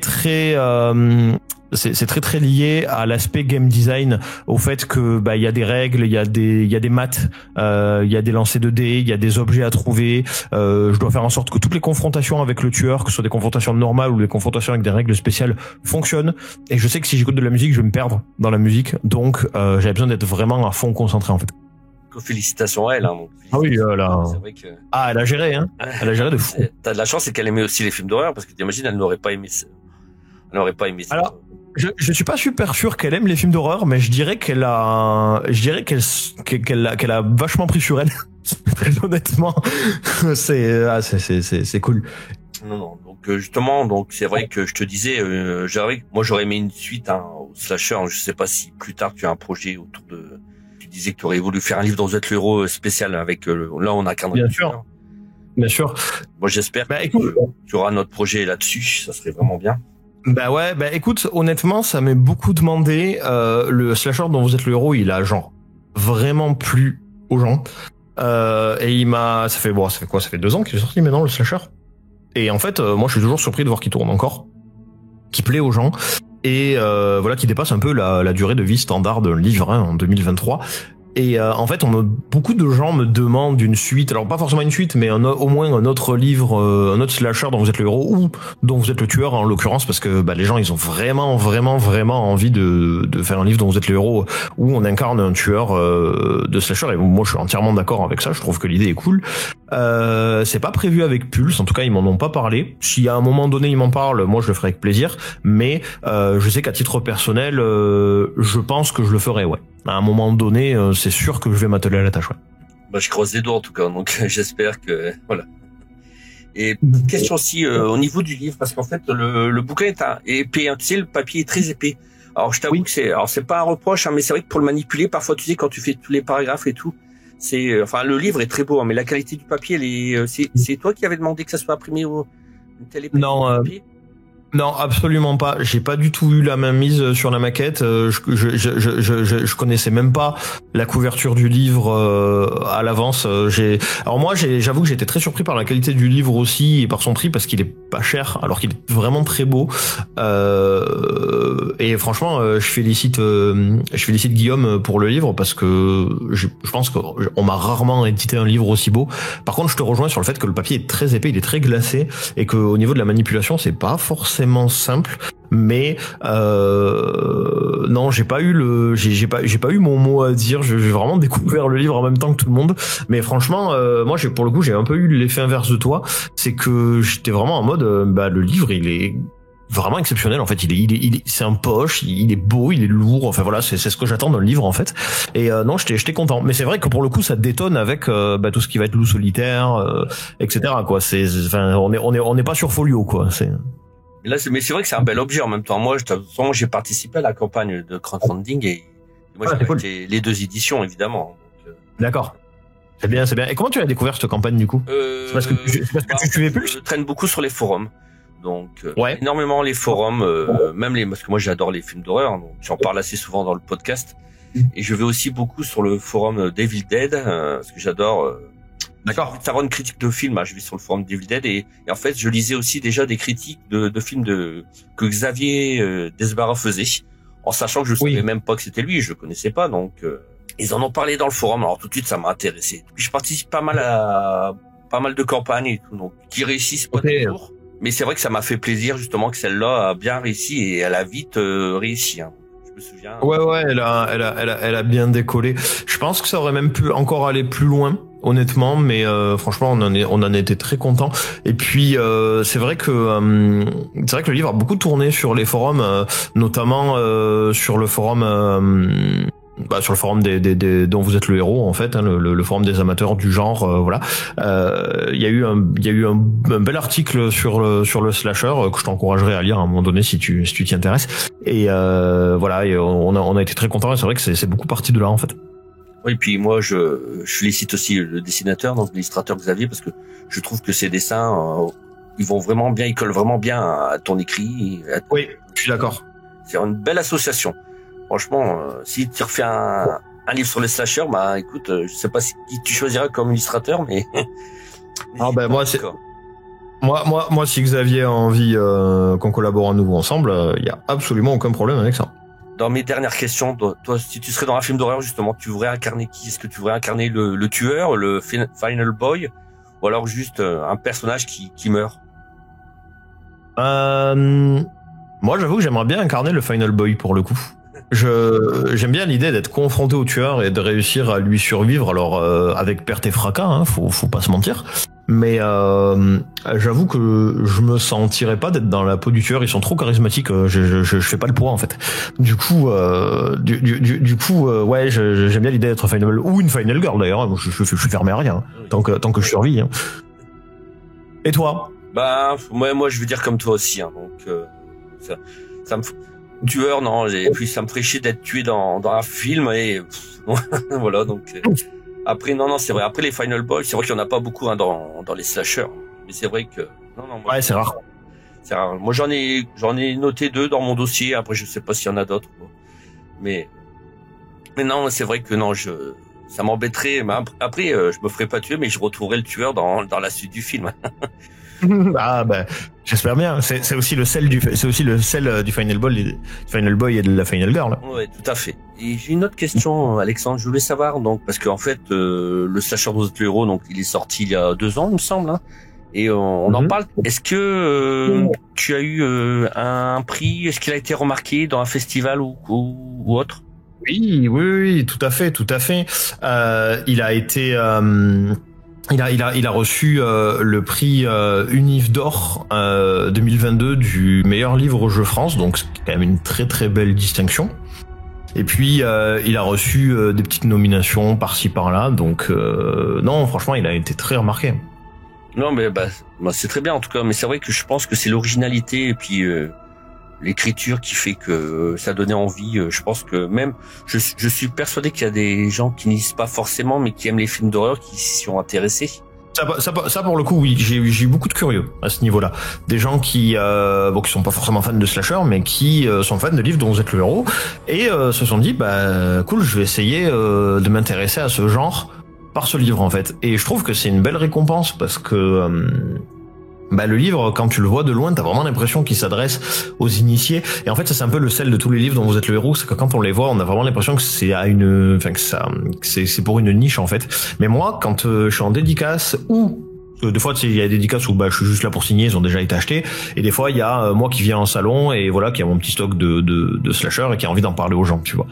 lié à l'aspect game design, au fait que il y a des règles, il y a des maths, il y a des lancers de dés, il y a des objets à trouver. Je dois faire en sorte que toutes les confrontations avec le tueur, que ce soit des confrontations normales ou des confrontations avec des règles spéciales, fonctionnent. Et je sais que si j'écoute de la musique, je vais me perdre dans la musique. Donc j'avais besoin d'être vraiment à fond concentré en fait. Félicitations à elle. Hein, ah oui, là. C'est vrai que... Ah, elle a géré, hein. Elle a géré de fou. T'as de la chance, c'est qu'elle aimait aussi les films d'horreur, parce que t'imagines, elle n'aurait pas aimé ça. Alors, je suis pas super sûr qu'elle aime les films d'horreur, mais je dirais qu'elle a vachement pris sur elle. Très honnêtement. C'est cool. Non. Donc, justement, c'est vrai que je te disais, moi, j'aurais aimé une suite, au slasher. Je sais pas si plus tard tu as un projet autour de, tu disais que tu aurais voulu faire un livre dont vous êtes le héros spécial avec, là, on a qu'un. Bien sûr. Bien sûr. Moi, j'espère que tu auras notre projet là-dessus. Ça serait vraiment bien. Écoute, honnêtement, ça m'est beaucoup demandé. Le slasher dont vous êtes le héros, il a vraiment plu aux gens. Et ça fait 2 ans qu'il est sorti maintenant, le slasher. Et en fait, moi, je suis toujours surpris de voir qu'il tourne encore, qu'il plaît aux gens. Et qui dépasse un peu la durée de vie standard d'un livre en 2023. Et en fait, beaucoup de gens me demandent une suite, alors pas forcément une suite, mais au moins un autre livre, un autre slasher dont vous êtes le héros ou dont vous êtes le tueur en l'occurrence, parce que les gens ils ont vraiment envie de faire un livre dont vous êtes le héros où on incarne un tueur de slasher. Et moi, je suis entièrement d'accord avec ça. Je trouve que l'idée est cool. C'est pas prévu avec Pulse, en tout cas ils m'en ont pas parlé. Si à un moment donné ils m'en parlent, moi je le ferai avec plaisir. Mais je sais qu'à titre personnel, je pense que je le ferai, ouais. À un moment donné, c'est sûr que je vais m'atteler à la tâche, ouais. Je croise les doigts en tout cas, donc j'espère que voilà. Et question aussi au niveau du livre, parce qu'en fait le bouquin est épais, tu sais, le papier est très épais. Alors je t'avoue que c'est pas un reproche, mais c'est vrai que pour le manipuler, parfois tu sais quand tu fais tous les paragraphes et tout, le livre est très beau, mais la qualité du papier, c'est toi qui avais demandé que ça soit imprimé ou une telle épée? Non, absolument pas. J'ai pas du tout eu la main mise sur la maquette. Je connaissais même pas la couverture du livre à l'avance. J'avoue que j'étais très surpris par la qualité du livre aussi et par son prix parce qu'il est pas cher alors qu'il est vraiment très beau. Et franchement, je félicite Guillaume pour le livre parce que je pense qu'on m'a rarement édité un livre aussi beau. Par contre, je te rejoins sur le fait que le papier est très épais, il est très glacé et qu'au niveau de la manipulation, c'est pas forcément simple, mais non, j'ai pas eu mon mot à dire. J'ai vraiment découvert le livre en même temps que tout le monde, mais franchement, moi pour le coup j'ai un peu eu l'effet inverse de toi, c'est que j'étais vraiment en mode le livre il est vraiment exceptionnel en fait, c'est un poche, il est beau, il est lourd, enfin voilà, c'est ce que j'attends d'un livre en fait. Et non, j'étais content, mais c'est vrai que pour le coup ça détonne avec tout ce qui va être loup solitaire, etc. quoi. On n'est pas sur Folio quoi. Mais c'est vrai que c'est un bel objet en même temps. Moi, j'ai participé à la campagne de crowdfunding et moi j'ai acheté les 2 éditions évidemment. Donc, D'accord. C'est bien. Et comment tu as découvert cette campagne du coup? C'est parce que tu suivais plus? Je traîne beaucoup sur les forums. Donc énormément les forums, parce que moi j'adore les films d'horreur, donc j'en parle assez souvent dans le podcast. Et je vais aussi beaucoup sur le forum Devil Dead parce que j'adore. D'accord. Faire une critique de film, je vais sur le forum Devil Dead et en fait je lisais aussi déjà des critiques de films que Xavier Desbarats faisait, en sachant que je savais même pas que c'était lui, je le connaissais pas, donc ils en ont parlé dans le forum, alors tout de suite ça m'a intéressé. Puis je participe pas mal de campagnes et tout, donc qui réussissent pas toujours. Mais c'est vrai que ça m'a fait plaisir justement que celle-là a bien réussi et elle a vite réussi. Je me souviens. Ouais, elle a bien décollé. Je pense que ça aurait même pu encore aller plus loin, honnêtement, mais franchement, on en était très content. Et puis c'est vrai que le livre a beaucoup tourné sur les forums, notamment sur le forum sur le forum dont vous êtes le héros en fait, hein, le forum des amateurs du genre, voilà. Il y a eu un bel article sur le slasher que je t'encouragerais à lire à un moment donné si tu t'y intéresses. Et voilà, et on a été très contents. C'est vrai que c'est beaucoup parti de là en fait. Oui, puis moi je félicite aussi le dessinateur, donc l'illustrateur Xavier, parce que je trouve que ses dessins ils vont vraiment bien, ils collent vraiment bien à ton écrit. Oui, je suis d'accord. C'est une belle association. Franchement, si tu refais un livre sur les slashers, bah écoute, je sais pas qui tu choisiras comme illustrateur, mais moi si Xavier a envie qu'on collabore à nouveau ensemble, il y a absolument aucun problème avec ça. Dans mes dernières questions, toi, si tu serais dans un film d'horreur justement, tu voudrais incarner qui? Est-ce que tu voudrais incarner le tueur, le final boy, ou alors juste un personnage qui meurt? Moi, j'avoue que j'aimerais bien incarner le final boy pour le coup. J'aime bien l'idée d'être confronté au tueur et de réussir à lui survivre. Alors avec perte et fracas, hein, faut pas se mentir. Mais j'avoue que je me sentirais pas d'être dans la peau du tueur. Ils sont trop charismatiques. Je fais pas le poids en fait. Du coup, ouais, j'aime bien l'idée d'être final ou une final girl d'ailleurs. Je suis fermé à rien tant que je survis. Hein. Et toi? Bah moi je veux dire comme toi aussi. Hein, donc ça me tueur non. Et puis ça me ferait chier d'être tué dans un film et voilà donc. Après non c'est vrai. Après les Final Boys, c'est vrai qu'il y en a pas beaucoup hein, dans les slashers. Mais c'est vrai que ouais c'est rare. C'est rare. Moi j'en ai noté 2 dans mon dossier. Après je sais pas s'il y en a d'autres. Mais non c'est vrai que non ça m'embêterait. Mais après je me ferais pas tuer mais je retrouverais le tueur dans la suite du film. Ah ben j'espère bien. C'est aussi le sel du Final Boy et de la Final Girl. Ouais, tout à fait. Et j'ai une autre question, Alexandre. Je voulais savoir donc parce qu'en fait le slasher dont vous êtes le héros, donc il est sorti il y a 2 ans, il me semble. Hein, et on en parle. Est-ce que tu as eu un prix? Est-ce qu'il a été remarqué dans un festival ou autre? Oui, tout à fait. Il a été il a reçu le prix Univ d'or 2022 du meilleur livre jeu France, donc c'est quand même une très très belle distinction. Et puis il a reçu des petites nominations par-ci par-là, donc non franchement il a été très remarqué. Non mais bah c'est très bien en tout cas, mais c'est vrai que je pense que c'est l'originalité et puis l'écriture qui fait que ça donnait envie. Je pense que même je suis persuadé qu'il y a des gens qui n'y lisent pas forcément mais qui aiment les films d'horreur qui s'y sont intéressés. Ça pour le coup oui, j'ai eu beaucoup de curieux à ce niveau-là, des gens qui sont pas forcément fans de slasher mais qui sont fans de livres dont vous êtes le héros et se sont dit bah cool, je vais essayer de m'intéresser à ce genre par ce livre en fait. Et je trouve que c'est une belle récompense parce que le livre, quand tu le vois de loin, t'as vraiment l'impression qu'il s'adresse aux initiés. Et en fait, ça c'est un peu le sel de tous les livres dont vous êtes le héros, c'est que quand on les voit, on a vraiment l'impression que c'est pour une niche en fait. Mais moi, quand je suis en dédicace ou des fois, il y a des dédicaces où je suis juste là pour signer, ils ont déjà été achetés. Et des fois, il y a moi qui viens en salon et voilà, qui a mon petit stock de slasher et qui a envie d'en parler aux gens, tu vois.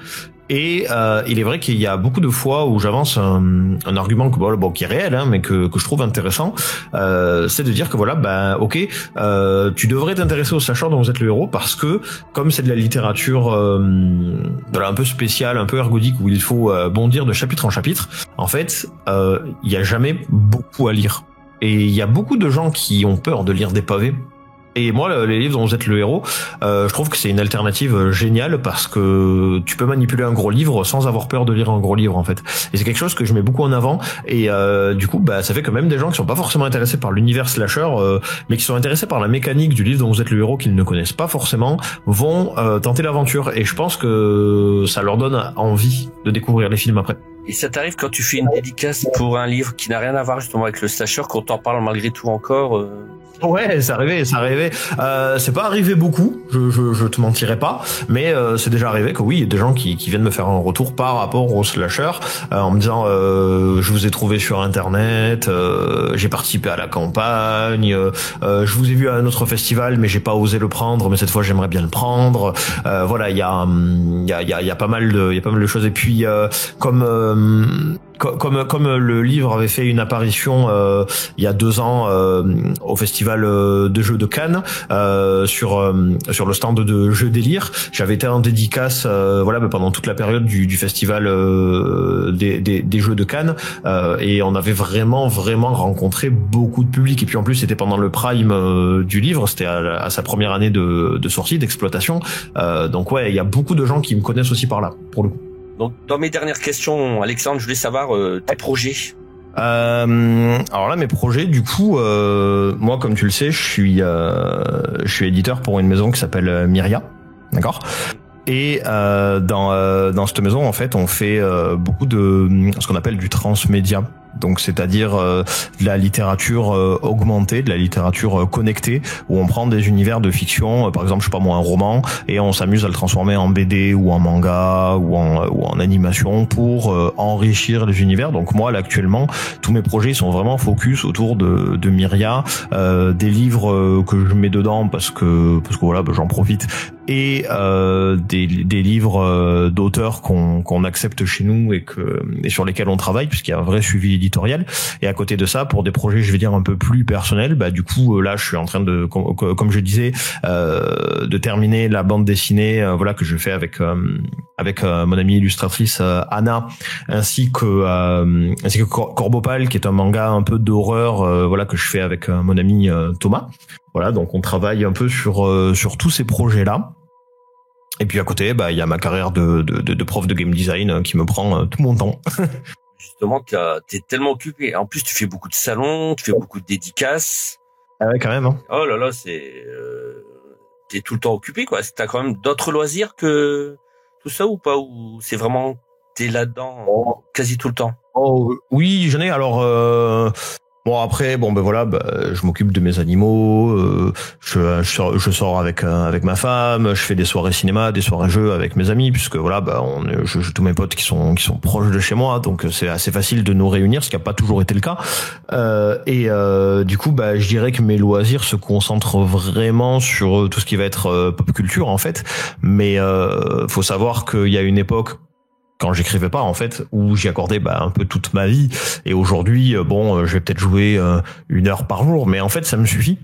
Et il est vrai qu'il y a beaucoup de fois où j'avance un argument qui est réel, hein, mais que je trouve intéressant, c'est de dire que voilà, tu devrais t'intéresser au slasher dont vous êtes le héros parce que comme c'est de la littérature un peu spéciale, un peu ergodique où il faut bondir de chapitre en chapitre, en fait, il y a jamais beaucoup à lire. Et il y a beaucoup de gens qui ont peur de lire des pavés. Et moi, les livres dont vous êtes le héros, je trouve que c'est une alternative géniale parce que tu peux manipuler un gros livre sans avoir peur de lire un gros livre en fait. Et c'est quelque chose que je mets beaucoup en avant. Et du coup, ça fait que même des gens qui sont pas forcément intéressés par l'univers slasher, mais qui sont intéressés par la mécanique du livre dont vous êtes le héros, qu'ils ne connaissent pas forcément, vont tenter l'aventure. Et je pense que ça leur donne envie de découvrir les films après. Et ça t'arrive quand tu fais une dédicace pour un livre qui n'a rien à voir justement avec le slasher, qu'on t'en parle malgré tout encore Ouais, ça arrivait. C'est pas arrivé beaucoup, je te mentirais pas, mais c'est déjà arrivé que oui, il y a des gens qui viennent me faire un retour par rapport au slasher, en me disant je vous ai trouvé sur internet, j'ai participé à la campagne, je vous ai vu à un autre festival, mais j'ai pas osé le prendre, mais cette fois j'aimerais bien le prendre. Voilà, il y a pas mal de choses. Et puis comme Comme le livre avait fait une apparition il y a 2 ans au festival de jeux de Cannes sur le stand de Jeux Délire, j'avais été en dédicace pendant toute la période du festival des jeux de Cannes et on avait vraiment rencontré beaucoup de public, et puis en plus c'était pendant le prime du livre, c'était à sa première année de sortie, d'exploitation, donc ouais, il y a beaucoup de gens qui me connaissent aussi par là pour le coup. Donc, dans mes dernières questions, Alexandre, je voulais savoir tes projets. Alors là, mes projets, du coup, moi, comme tu le sais, je suis éditeur pour une maison qui s'appelle Myria, d'accord. Et dans cette maison, en fait, on fait beaucoup de ce qu'on appelle du transmédia. Donc, c'est-à-dire de la littérature augmentée, de la littérature connectée, où on prend des univers de fiction, par exemple, je sais pas moi, un roman, et on s'amuse à le transformer en BD ou en manga ou en animation pour enrichir les univers. Donc moi, là, actuellement, tous mes projets sont vraiment focus autour de Myria, des livres que je mets dedans parce que voilà, j'en profite, et des livres d'auteurs qu'on accepte chez nous et sur lesquels on travaille, puisqu'il y a un vrai suivi éditorial. Et à côté de ça, pour des projets, je vais dire un peu plus personnels, du coup là je suis en train de, comme je disais, de terminer la bande dessinée que je fais avec mon amie illustratrice Anna, ainsi que Corbopal, qui est un manga un peu d'horreur que je fais avec mon ami Thomas. Voilà, donc on travaille un peu sur tous ces projets-là. Et puis à côté, il y a ma carrière de prof de game design qui me prend tout mon temps. Justement, t'es tellement occupé. En plus, tu fais beaucoup de salons, tu fais beaucoup de dédicaces. Ah ouais, quand même. Hein. Oh là là, t'es tout le temps occupé, quoi. T'as quand même d'autres loisirs que tout ça ou pas? Ou c'est vraiment, t'es là-dedans quasi tout le temps? Oh oui, j'en ai. Alors bon, après, je m'occupe de mes animaux, je sors avec ma femme, je fais des soirées cinéma, des soirées jeux avec mes amis, puisque j'ai tous mes potes qui sont proches de chez moi, donc c'est assez facile de nous réunir, ce qui a pas toujours été le cas. Du coup, je dirais que mes loisirs se concentrent vraiment sur tout ce qui va être pop culture, en fait. Mais faut savoir qu'il y a une époque, quand j'écrivais pas, en fait, où j'y accordais un peu toute ma vie, et aujourd'hui je vais peut-être jouer 1 heure par jour, mais en fait ça me suffit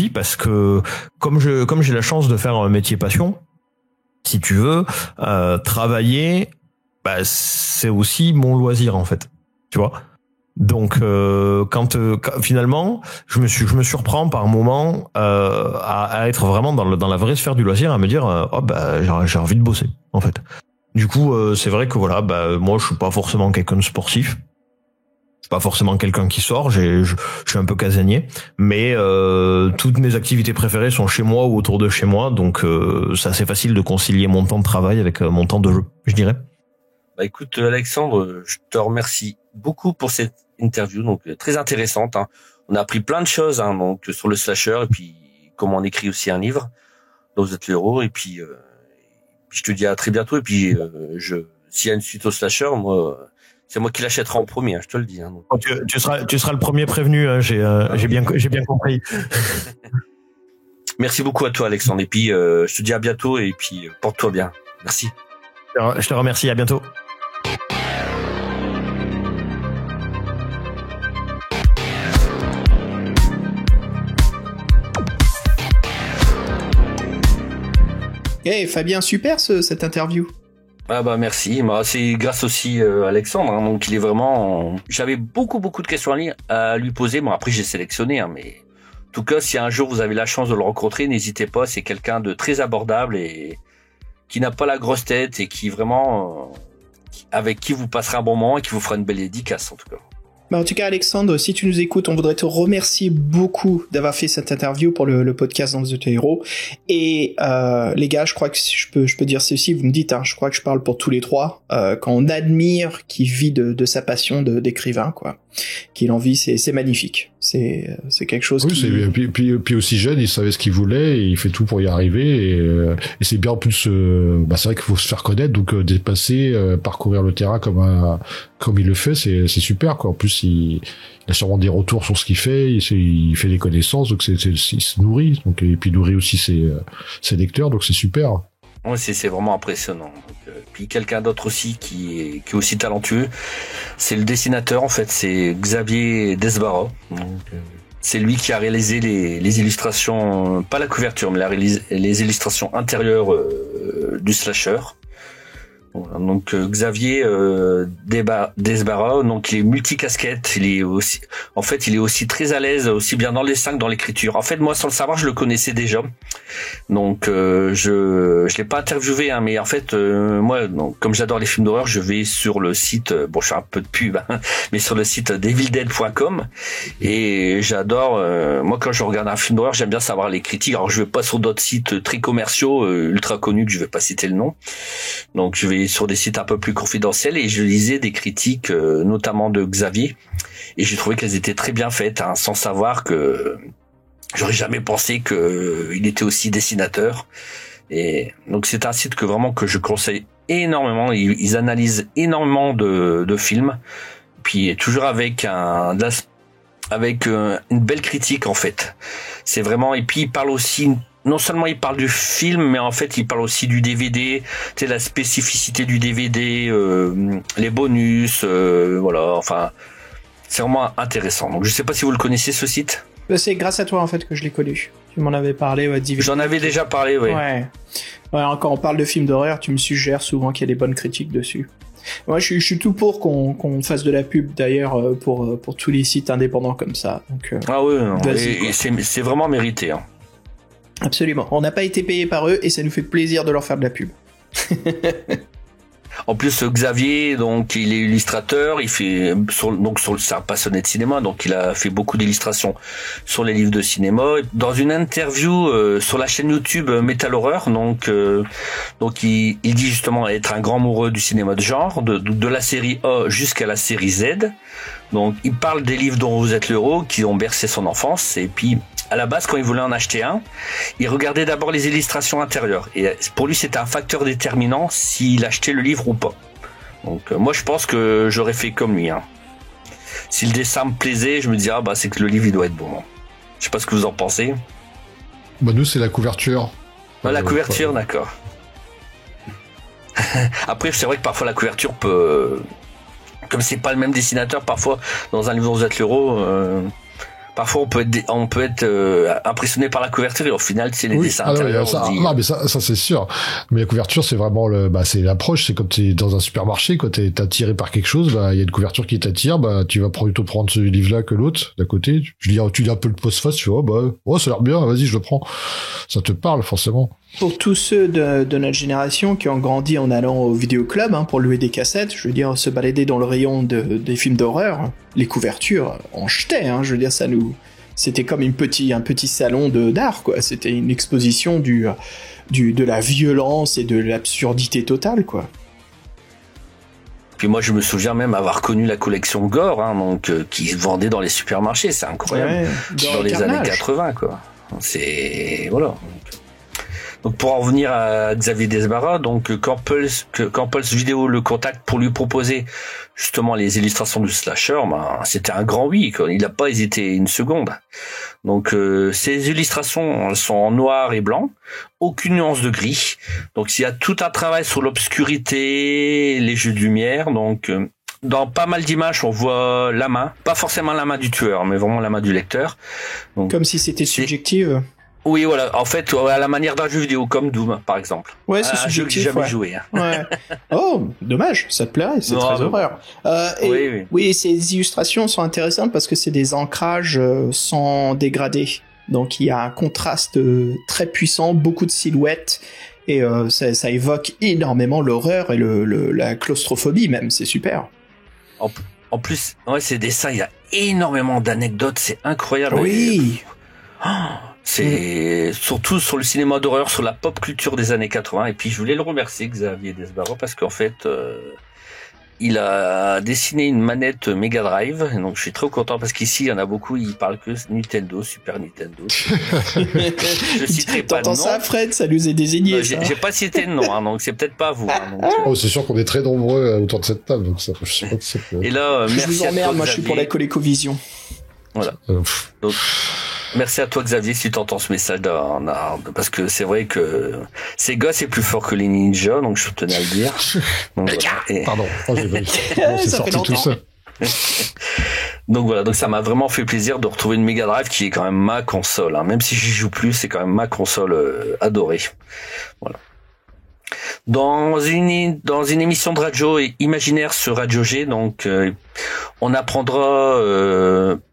parce que comme j'ai la chance de faire un métier passion, si tu veux, travailler, c'est aussi mon loisir, en fait, tu vois. Donc quand finalement je me surprends par moment à être vraiment dans la vraie sphère du loisir, à me dire j'ai envie de bosser, en fait. Du coup, c'est vrai que moi je suis pas forcément quelqu'un de sportif. Je suis pas forcément quelqu'un qui sort, je suis un peu casanier, mais toutes mes activités préférées sont chez moi ou autour de chez moi, donc c'est assez facile de concilier mon temps de travail avec mon temps de jeu, je dirais. Écoute Alexandre, je te remercie beaucoup pour cette interview, donc très intéressante, hein. On a appris plein de choses, hein, donc sur le slasher, et puis comment on écrit aussi un livre dont vous êtes le héros, et puis je te dis à très bientôt, et puis s'il y a une suite au slasher, moi c'est moi qui l'achèterai en premier, hein, je te le dis, hein, donc. Tu seras le premier prévenu, hein, j'ai bien compris. Merci beaucoup à toi Alexandre, et puis je te dis à bientôt, et puis porte-toi bien. Merci. Je te remercie, à bientôt. Hey Fabien, super cette interview. Ah merci, c'est grâce aussi à Alexandre, hein, donc il est vraiment... J'avais beaucoup de questions à lui poser, après j'ai sélectionné, hein, mais en tout cas si un jour vous avez la chance de le rencontrer, n'hésitez pas, c'est quelqu'un de très abordable et qui n'a pas la grosse tête, et qui vraiment avec qui vous passerez un bon moment et qui vous fera une belle dédicace, en tout cas. En tout cas, Alexandre, si tu nous écoutes, on voudrait te remercier beaucoup d'avoir fait cette interview pour le podcast dans The Hero. Et les gars, je crois que je peux dire ceci, vous me dites, hein, je crois que je parle pour tous les trois, quand on admire qui vit de sa passion d'écrivain, quoi, qu'il en vit, c'est magnifique. C'est quelque chose puis aussi jeune, il savait ce qu'il voulait, et il fait tout pour y arriver, et c'est bien en plus, c'est vrai qu'il faut se faire connaître, donc dépasser, parcourir le terrain comme il le fait, c'est super, quoi. En plus, il a sûrement des retours sur ce qu'il fait, il fait des connaissances, donc il se nourrit, donc, et puis il nourrit aussi ses lecteurs, donc c'est super. Ouais, c'est vraiment impressionnant. Donc, puis quelqu'un d'autre aussi qui est aussi talentueux, c'est le dessinateur en fait, c'est Xavier Desbarats. Donc, c'est lui qui a réalisé les illustrations, pas la couverture, mais les illustrations intérieures du slasher. Voilà, donc Xavier Desbarats, donc il est multicasquette, il est aussi très à l'aise, aussi bien dans les dessins que dans l'écriture. En fait, moi, sans le savoir, je le connaissais déjà. Donc je l'ai pas interviewé, hein, mais en fait moi, donc, comme j'adore les films d'horreur, je vais sur le site, bon, je fais un peu de pub, hein, mais sur le site devildead.com, et j'adore. Moi, quand je regarde un film d'horreur, j'aime bien savoir les critiques. Alors, je vais pas sur d'autres sites très commerciaux, ultra connus, que je vais pas citer le nom. Donc, je vais sur des sites un peu plus confidentiels et je lisais des critiques, notamment de Xavier, et j'ai trouvé qu'elles étaient très bien faites, hein, sans savoir que j'aurais jamais pensé que il était aussi dessinateur. Et donc c'est un site que je conseille énormément. Ils analysent énormément de films, puis toujours avec une belle critique en fait. C'est vraiment, et puis il parle aussi, non seulement il parle du film, mais en fait il parle aussi du DVD, tu sais, la spécificité du DVD, les bonus, voilà, enfin c'est vraiment intéressant. Donc je sais pas si vous le connaissez, ce site. C'est grâce à toi en fait que je l'ai connu. Tu m'en avais parlé, ouais, J'en avais déjà parlé, ouais. Ouais, quand on parle de films d'horreur, tu me suggères souvent qu'il y a des bonnes critiques dessus. Moi, je suis tout pour qu'on fasse de la pub d'ailleurs pour tous les sites indépendants comme ça. Donc, ah ouais, non, et c'est vraiment mérité. Hein. Absolument. On n'a pas été payé par eux et ça nous fait plaisir de leur faire de la pub. En plus, Xavier, donc il est illustrateur, il fait c'est un passionné de cinéma, donc il a fait beaucoup d'illustrations sur les livres de cinéma. Dans une interview sur la chaîne YouTube Metal Horror, donc il dit justement être un grand amoureux du cinéma de genre, de la série A jusqu'à la série Z. Donc il parle des livres dont vous êtes le héros, qui ont bercé son enfance, et puis à la base, quand il voulait en acheter un, il regardait d'abord les illustrations intérieures. Et pour lui, c'était un facteur déterminant s'il achetait le livre ou pas. Donc moi, je pense que j'aurais fait comme lui. Hein. Si le dessin me plaisait, je me disais, c'est que le livre, il doit être bon. Je sais pas ce que vous en pensez. Bah nous, c'est la couverture. La couverture, d'accord. Après, c'est vrai que parfois, la couverture peut... Comme c'est pas le même dessinateur, parfois, dans un livre dont vous êtes le héros... Parfois, on peut être impressionné par la couverture et au final, c'est les dessins intérieurs. Non, mais ça c'est sûr. Mais la couverture, c'est vraiment c'est l'approche. C'est comme t'es dans un supermarché, quand t'es attiré par quelque chose, il y a une couverture qui t'attire, tu vas plutôt prendre ce livre-là que l'autre, d'à côté. Tu lis un peu le postface, tu vois, ça a l'air bien, vas-y, je le prends. Ça te parle, forcément. Pour tous ceux de notre génération qui ont grandi en allant au vidéoclub pour louer des cassettes, je veux dire, se balader dans le rayon des films d'horreur, les couvertures, on jetait, je veux dire, c'était comme un petit salon d'art, quoi. C'était une exposition de la violence et de l'absurdité totale, quoi. Puis moi, je me souviens même avoir connu la collection Gore, qui se vendait dans les supermarchés, c'est incroyable. Ouais, dans les années 80, quoi. C'est... Voilà. Donc pour en revenir à Xavier Desbarats, donc quand Pulse Vidéo le contacte pour lui proposer justement les illustrations du slasher, c'était un grand oui, quoi. Il n'a pas hésité une seconde. Donc ces illustrations, elles sont en noir et blanc, aucune nuance de gris. Donc il y a tout un travail sur l'obscurité, les jeux de lumière. Donc dans pas mal d'images, on voit la main, pas forcément la main du tueur, mais vraiment la main du lecteur. Donc, comme si c'était subjective. Oui, voilà. En fait, à la manière d'un jeu vidéo comme Doom, par exemple. Ouais, c'est un jeu que j'ai jamais joué. Hein. Ouais. Oh, dommage, ça te plairait, c'est très horreur. Oui, ces illustrations sont intéressantes parce que c'est des ancrages sans dégradé. Donc il y a un contraste très puissant, beaucoup de silhouettes, et ça évoque énormément l'horreur et la claustrophobie même. C'est super. En plus, ces dessins, il y a énormément d'anecdotes, c'est incroyable. Oui. C'est surtout sur le cinéma d'horreur, sur la pop culture des années 80. Et puis je voulais le remercier, Xavier Desbarats, parce qu'en fait, il a dessiné une manette Mega Drive. Et donc je suis très content parce qu'ici, il y en a beaucoup, ils parlent que Nintendo, Super Nintendo. Je citerai pas de nom. T'entends ça, Fred? Ça nous est désigné. J'ai pas cité de nom, donc c'est peut-être pas vous. Donc, c'est sûr qu'on est très nombreux autour de cette table, donc ça, je sais pas si c'est. Et là, je merci vous emmerde, moi je suis pour la ColecoVision. Voilà. Merci à toi Xavier si tu entends ce message parce que c'est vrai que Sega c'est plus fort que les ninjas, donc je tenais à le dire. Donc, voilà. Pardon, c'est Ça sorti fait tout ça. Donc voilà, donc ça m'a vraiment fait plaisir de retrouver une Mega Drive qui est quand même ma console, hein. Même si j'y joue plus, c'est quand même ma console adorée. Voilà. Dans une émission de radio imaginaire sur Radio G, donc on apprendra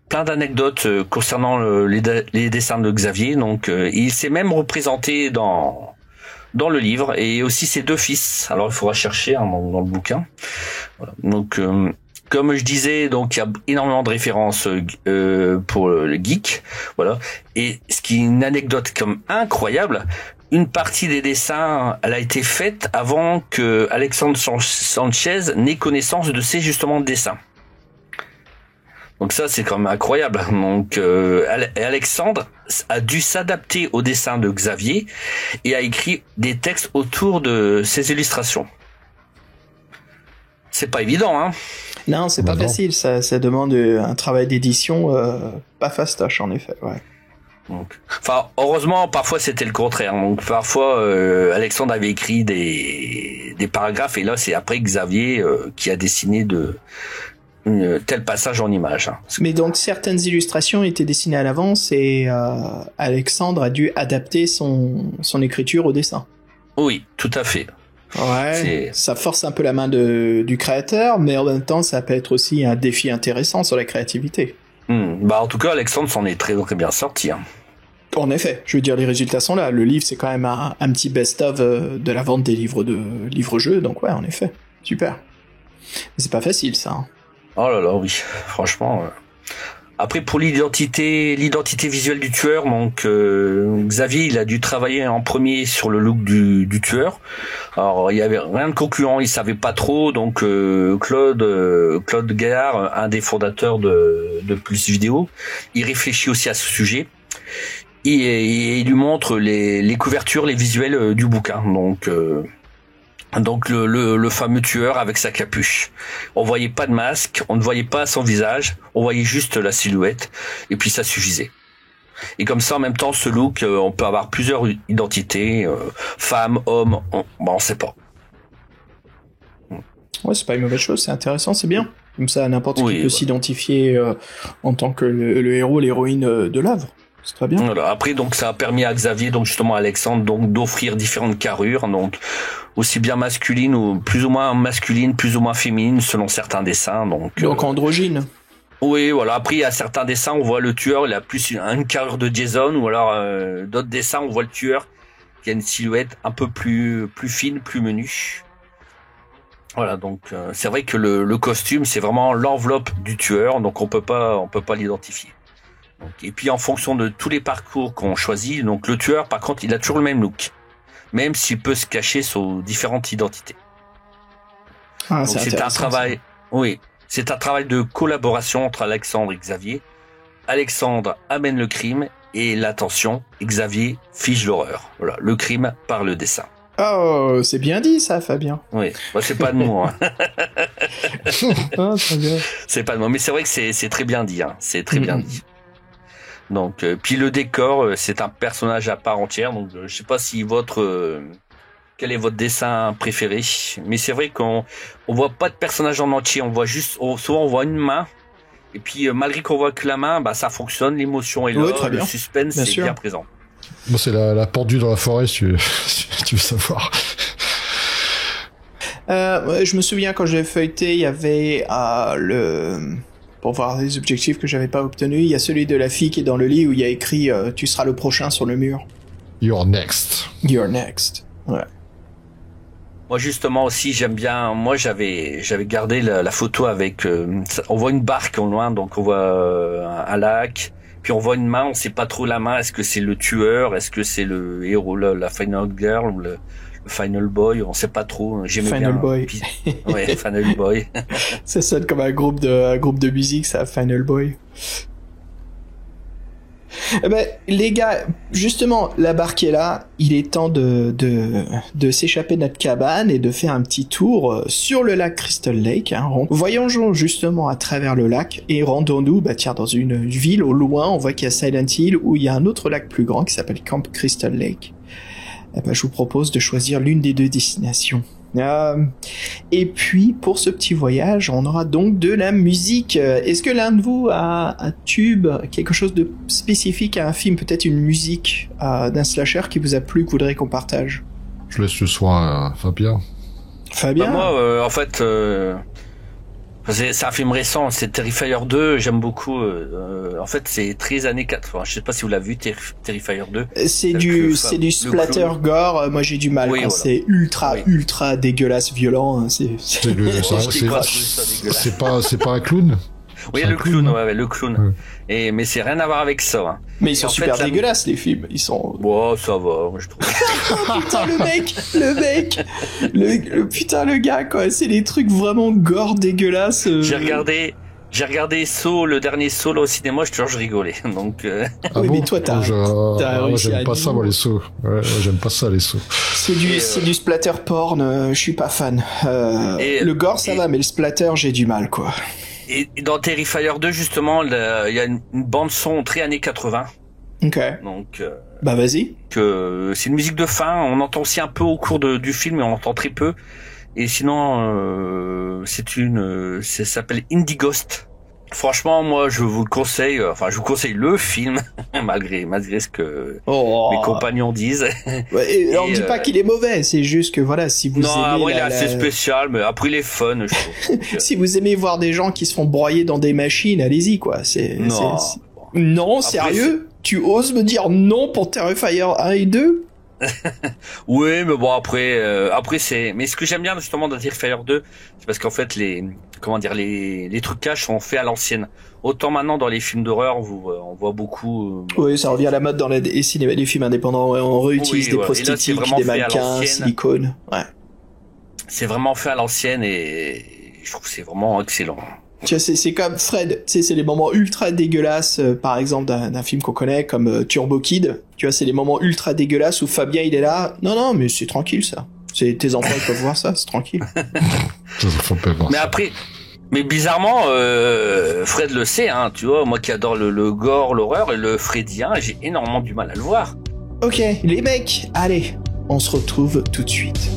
plein d'anecdotes concernant les dessins de Xavier. Donc il s'est même représenté dans le livre, et aussi ses deux fils. Alors il faudra chercher dans le bouquin. Voilà. Donc comme je disais, donc il y a énormément de références pour le geek, voilà. Et ce qui est une anecdote comme incroyable, une partie des dessins, elle a été faite avant que Alexandre Sanchez n'ait connaissance de ces justement dessins. Donc ça, c'est quand même incroyable. Donc Alexandre a dû s'adapter au dessin de Xavier et a écrit des textes autour de ces illustrations. C'est pas évident, hein. Non, c'est pas facile. Ça demande un travail d'édition pas fastoche, en effet. Ouais. Donc, enfin, heureusement, parfois c'était le contraire. Donc, parfois, Alexandre avait écrit des paragraphes, et là, c'est après Xavier qui a dessiné tel passage en image. Mais donc, certaines illustrations étaient dessinées à l'avance, et Alexandre a dû adapter son écriture au dessin. Oui, tout à fait. Ouais, ça force un peu la main du créateur, mais en même temps, ça peut être aussi un défi intéressant sur la créativité. Bah, en tout cas, Alexandre s'en est très, très bien sorti. Hein. En effet, je veux dire, les résultats sont là. Le livre, c'est quand même un petit best-of de la vente des livres-jeux, donc ouais, en effet, super. Mais c'est pas facile, ça. Hein. Oh là là, oui, franchement. Après, pour l'identité visuelle du tueur, donc Xavier, il a dû travailler en premier sur le look du tueur. Alors, il y avait rien de concluant, il savait pas trop. Donc Claude Gaillard, un des fondateurs de Plus Vidéo, il réfléchit aussi à ce sujet. Et il lui montre les couvertures, les visuels du bouquin. Donc le fameux tueur avec sa capuche. On voyait pas de masque, on ne voyait pas son visage, on voyait juste la silhouette, et puis ça suffisait. Et comme ça, en même temps, ce look, on peut avoir plusieurs identités, femme, homme, on sait pas. Ouais, c'est pas une mauvaise chose, c'est intéressant, c'est bien. Comme ça, n'importe qui peut s'identifier en tant que le héros, l'héroïne de l'œuvre. C'est très bien. Voilà. Après, donc, ça a permis à Xavier, donc justement à Alexandre, donc d'offrir différentes carrures, donc aussi bien masculines ou plus ou moins féminines selon certains dessins. Donc androgyne. Oui, voilà. Après, il y a certains dessins, on voit le tueur, il a plus une carrure de Jason, ou alors d'autres dessins, on voit le tueur qui a une silhouette un peu plus fine, plus menue. Voilà, donc c'est vrai que le costume, c'est vraiment l'enveloppe du tueur, donc on peut pas l'identifier. Donc, et puis en fonction de tous les parcours qu'on choisit, donc le tueur, par contre, il a toujours le même look, même s'il peut se cacher sous différentes identités. Ah, donc c'est un travail, oui, c'est un travail de collaboration entre Alexandre et Xavier. Alexandre amène le crime et l'attention, Xavier fige l'horreur. Voilà, le crime par le dessin. Oh, c'est bien dit ça, Fabien. Oui, bah, c'est pas de moi. Hein. Ah, très bien. C'est pas de moi, mais c'est vrai que c'est très bien dit. Hein. C'est très bien dit. Donc, puis le décor, c'est un personnage à part entière. Donc, je sais pas si quel est votre dessin préféré, mais c'est vrai qu'on voit pas de personnage en entier. On voit juste, souvent on voit une main. Et puis malgré qu'on voit que la main, bah ça fonctionne, l'émotion est là, le suspense est bien présent. Bon, c'est la pendue dans la forêt, si tu veux savoir. Je me souviens quand j'ai feuilleté, il y avait pour voir les objectifs que j'avais pas obtenus, il y a celui de la fille qui est dans le lit où il y a écrit tu seras le prochain sur le mur. You're next. You're next. Ouais. Moi justement aussi j'aime bien. Moi j'avais gardé la photo avec. On voit une barque au loin, donc on voit un lac. Puis on voit une main, on sait pas trop la main. Est-ce que c'est le tueur? Est-ce que c'est le héros, la Final Girl ou le Final Boy? On sait pas trop. J'aimais Final bien. Boy. Puis, ouais, Final Boy. Ça sonne comme un groupe de musique, ça, Final Boy. Eh ben, les gars, justement, la barque est là. Il est temps de s'échapper de notre cabane et de faire un petit tour sur le lac Crystal Lake. Hein. Voyageons justement à travers le lac et rendons-nous, dans une ville au loin. On voit qu'il y a Silent Hill où il y a un autre lac plus grand qui s'appelle Camp Crystal Lake. Eh ben, je vous propose de choisir l'une des deux destinations. Et puis pour ce petit voyage, on aura donc de la musique. Est-ce que l'un de vous a un tube, quelque chose de spécifique à un film, peut-être une musique d'un slasher qui vous a plu, que vous voudrez qu'on partage? Je laisse le soin à Fabien. Fabien? Moi, en fait, c'est un film récent, c'est Terrifier 2, j'aime beaucoup. En fait, c'est très années 80. Je sais pas si vous l'avez vu, Terrifier 2. C'est du splatter gore. Moi, j'ai du mal quand c'est ultra dégueulasse, violent. C'est pas un clown. Oui, le clown, le clown. Ouais. Mais c'est rien à voir avec ça. Hein. Mais ils sont super dégueulasses, les films. Ils sont... Bon, ça va, je trouve. Oh, putain, le gars, quoi. C'est des trucs vraiment gore, dégueulasses. J'ai regardé Saw, le dernier Saw, là, au cinéma, je rigolais. Donc, Ah oui, bon, mais toi, t'as réussi j'aime pas ça, moi, les Saw. Ouais, j'aime pas ça, les Saw. C'est du splatter porn, je suis pas fan. Le gore, ça va, mais le splatter, j'ai du mal, quoi. Et dans Terrifier 2, justement, il y a une bande son très années 80. Ok. Donc, bah vas-y. C'est une musique de fin. On entend aussi un peu au cours du film, mais on entend très peu. Et sinon, ça s'appelle Indie Ghost. Franchement, moi, je vous conseille le film, malgré ce que mes compagnons disent. Ouais, on ne dit pas qu'il est mauvais, c'est juste que voilà, si vous aimez... il est assez spécial, mais après il est fun, je trouve. Si vous aimez voir des gens qui se font broyer dans des machines, allez-y, quoi. Non, sérieux? Tu oses me dire non pour Terrifier 1 et 2? Oui, mais bon, après mais ce que j'aime bien justement dans Terrifier 2, c'est parce qu'en fait les trucages sont faits à l'ancienne. Autant maintenant dans les films d'horreur, on voit beaucoup. Oui, ça revient à la mode dans les films indépendants. On réutilise des prosthétiques, des mannequins, silicone. Ouais. C'est vraiment fait à l'ancienne et je trouve que c'est vraiment excellent. Tu vois, c'est comme Fred, c'est les moments ultra dégueulasses, par exemple d'un film qu'on connaît comme Turbo Kid. Tu vois, c'est les moments ultra dégueulasses où Fabien il est là. Non, mais c'est tranquille ça. C'est tes enfants ils peuvent voir ça, c'est tranquille. Mais bizarrement, Fred le sait, hein. Tu vois, moi qui adore le gore, l'horreur et le Freddien, j'ai énormément du mal à le voir. Ok, les mecs, allez, on se retrouve tout de suite.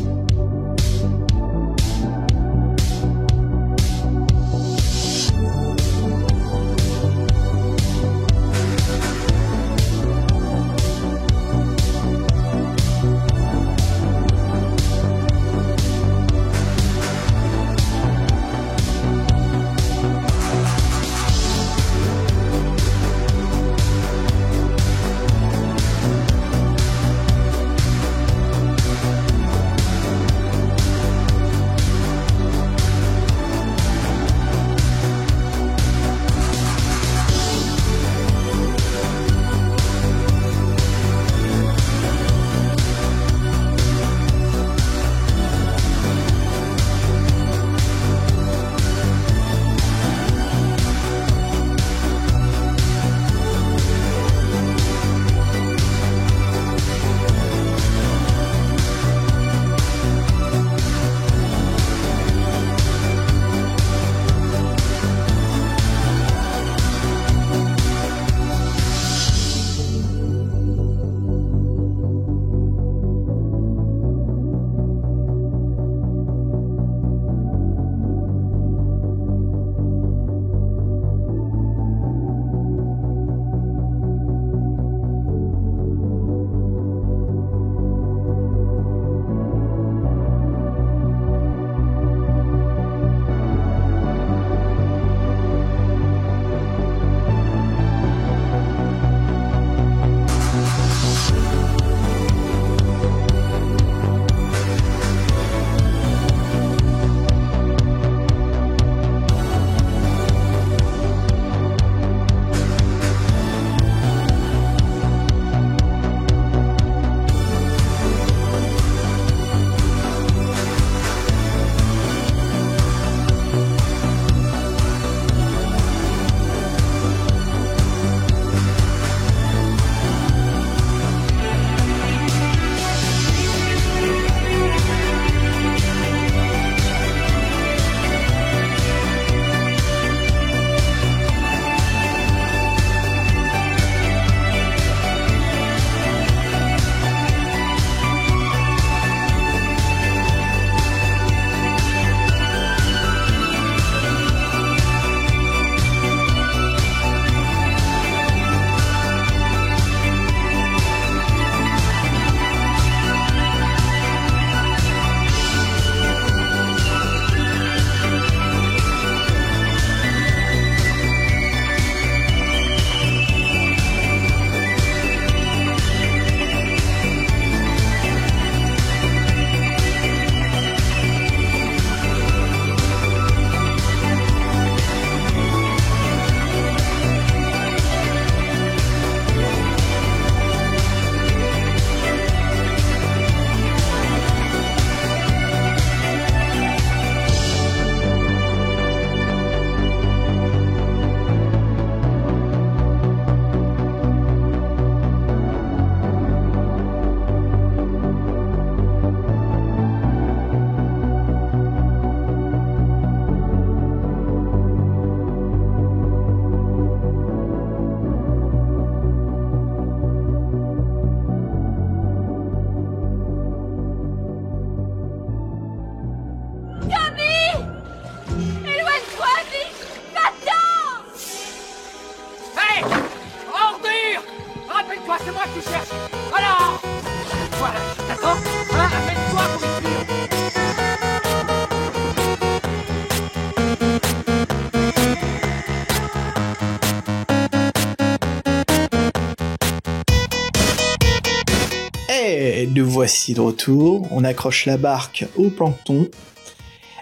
voici de retour. On accroche la barque au plancton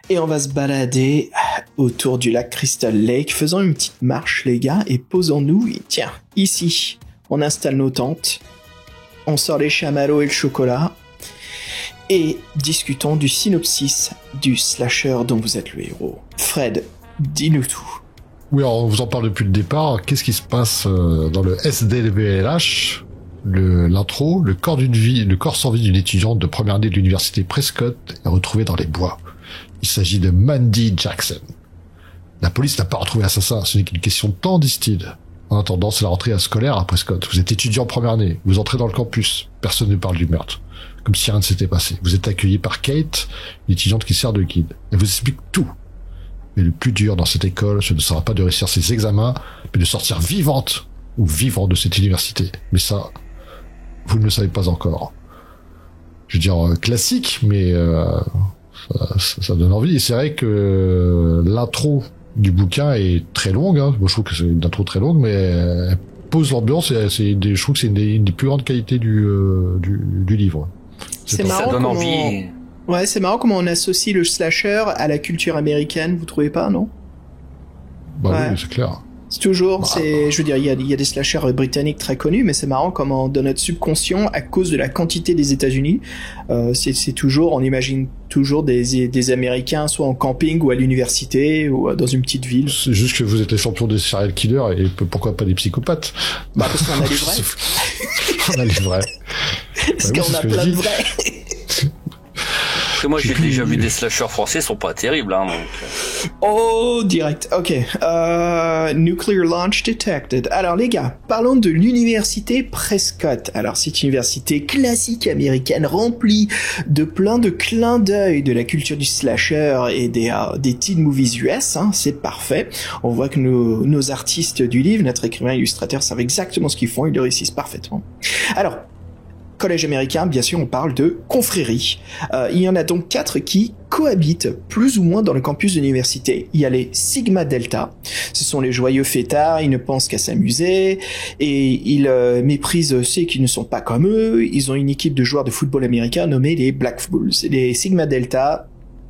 et on va se balader autour du lac Crystal Lake, faisant une petite marche, les gars, et posons-nous. Et tiens, ici, on installe nos tentes, on sort les chamallows et le chocolat, et discutons du synopsis du slasher dont vous êtes le héros. Fred, dis-nous tout. Oui, alors on vous en parle depuis le départ. Qu'est-ce qui se passe dans le SDLBLH? L'intro, le corps sans vie d'une étudiante de première année de l'université Prescott est retrouvé dans les bois. Il s'agit de Mandy Jackson. La police n'a pas retrouvé l'assassin, ce n'est qu'une question de temps, disent-ils. En attendant, c'est la rentrée scolaire à Prescott. Vous êtes étudiant en première année, vous entrez dans le campus, personne ne parle du meurtre. Comme si rien ne s'était passé. Vous êtes accueilli par Kate, une étudiante qui sert de guide. Elle vous explique tout. Mais le plus dur dans cette école, ce ne sera pas de réussir ses examens, mais de sortir vivante ou vivant de cette université. Mais ça, vous ne le savez pas encore. Je veux dire, classique, mais ça donne envie. Et c'est vrai que l'intro du bouquin est très longue. Hein. Moi, je trouve que c'est une intro très longue, mais elle pose l'ambiance. Et je trouve que c'est une des plus grandes qualités du livre. C'est marrant. Ça donne envie. Ouais, c'est marrant comment on associe le slasher à la culture américaine. Vous trouvez pas, non? Bah ouais. Oui, c'est clair. C'est toujours, je veux dire, il y a des slashers britanniques très connus, mais c'est marrant comment dans notre subconscient, à cause de la quantité des États-Unis, c'est toujours, on imagine toujours des Américains, soit en camping ou à l'université ou dans une petite ville. C'est juste que vous êtes les champions des serial killers et pourquoi pas des psychopathes? Bah parce qu'on a les vrais. On a les vrais. Parce qu'on a plein de vrais. Après, moi, j'ai déjà vu des slashers français, ils sont pas terribles, hein, donc. Oh, direct. Ok. Nuclear launch detected. Alors, les gars, parlons de l'université Prescott. Alors, c'est une université classique américaine remplie de plein de clins d'œil de la culture du slasher et des teen movies US. Hein, c'est parfait. On voit que nos artistes du livre, notre écrivain illustrateur, savent exactement ce qu'ils font. Ils le réussissent parfaitement. Alors, collège américain, bien sûr, on parle de confrérie. Il y en a donc 4 qui cohabitent plus ou moins dans le campus de l'université. Il y a les Sigma Delta. Ce sont les joyeux fêtards, ils ne pensent qu'à s'amuser et ils méprisent ceux qui ne sont pas comme eux. Ils ont une équipe de joueurs de football américain nommée les Black Bulls. Les Sigma Delta,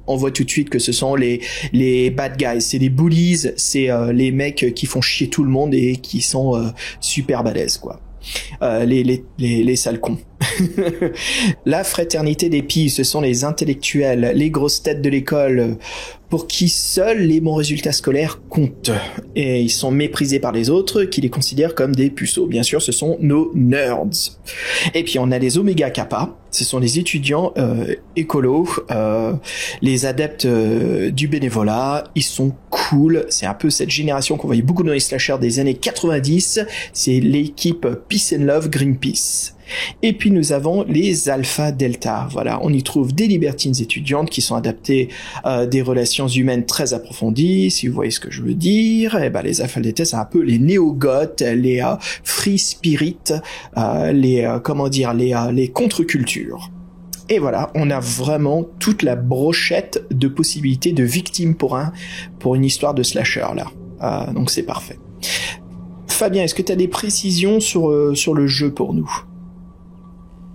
on voit tout de suite que ce sont les bad guys, c'est les bullies, c'est les mecs qui font chier tout le monde et qui sont super balèzes, quoi. Les sales cons. La fraternité des pilles, ce sont les intellectuels, les grosses têtes de l'école, pour qui seuls les bons résultats scolaires comptent. Et ils sont méprisés par les autres, qui les considèrent comme des puceaux. Bien sûr, ce sont nos nerds. Et puis on a les Omega Kappa, ce sont les étudiants écolos, les adeptes du bénévolat. Ils sont cool, c'est un peu cette génération qu'on voyait beaucoup dans les slashers des années 90, c'est l'équipe Peace and Love Greenpeace. Et puis nous avons les Alpha Delta. Voilà, on y trouve des libertines étudiantes qui sont adaptées des relations humaines très approfondies, si vous voyez ce que je veux dire. Et ben les Alpha Delta, c'est un peu les néo-goths, les free spirit, les contre-cultures. Et voilà, on a vraiment toute la brochette de possibilités de victimes pour une histoire de slasher là. Donc c'est parfait. Fabien, est-ce que tu as des précisions sur le jeu pour nous?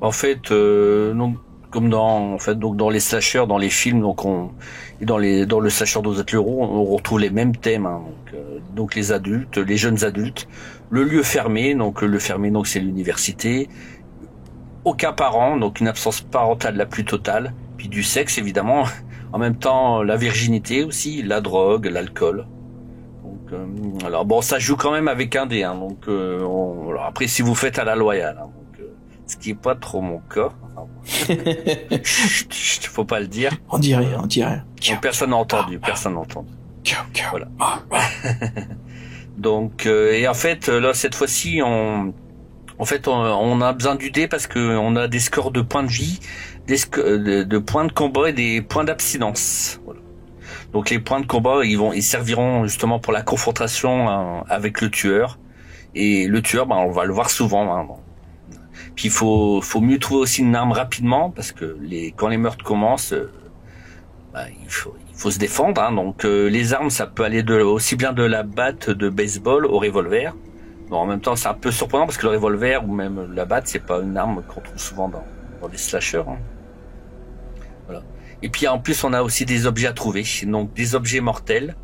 En fait, donc, comme dans les slashers, dans les films, dans le slasher dont vous êtes le héros, on retrouve les mêmes thèmes. Hein, donc les adultes, les jeunes adultes, le lieu fermé, donc c'est l'université, aucun parent, donc une absence parentale la plus totale, puis du sexe évidemment, en même temps la virginité aussi, la drogue, l'alcool. Donc, alors bon, ça joue quand même avec un dé. Hein, donc alors après, si vous faites à la loyale. Hein, ce qui est pas trop mon cas. Faut pas le dire. On dirait. Donc, personne n'a entendu. Voilà. Donc, et en fait, là, cette fois-ci, on a besoin du dé parce que on a des scores de points de vie, de points de combat et des points d'abstinence. Voilà. Donc, les points de combat, ils serviront justement pour la confrontation avec le tueur. Et le tueur, on va le voir souvent. Hein, Puis il faut mieux trouver aussi une arme rapidement parce que quand les meurtres commencent, il faut se défendre. Hein, donc les armes, ça peut aller aussi bien de la batte de baseball au revolver. Bon, en même temps, c'est un peu surprenant parce que le revolver ou même la batte, c'est pas une arme qu'on trouve souvent dans les slashers. Hein. Voilà. Et puis en plus on a aussi des objets à trouver, donc des objets mortels.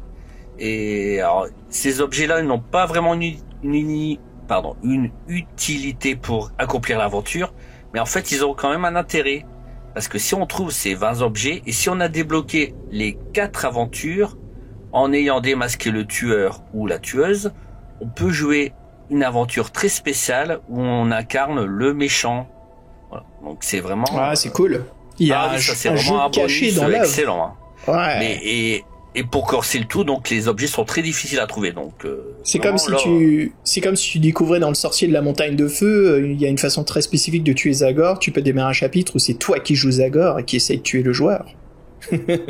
Et alors, ces objets-là ils n'ont pas vraiment une utilité pour accomplir l'aventure, mais en fait ils ont quand même un intérêt. Parce que si on trouve ces 20 objets, et si on a débloqué les 4 aventures, en ayant démasqué le tueur ou la tueuse, on peut jouer une aventure très spéciale où on incarne le méchant. Voilà. Donc c'est vraiment... Ah, c'est cool. Il y a ça, c'est un vraiment jeu caché dans l'œuvre. excellent. Hein. Ouais. Mais, et pour corser le tout, donc les objets sont très difficiles à trouver. Donc c'est comme si tu découvrais dans le sorcier de la montagne de feu, il y a une façon très spécifique de tuer Zagor. Tu peux démarrer un chapitre où c'est toi qui joues Zagor et qui essaye de tuer le joueur.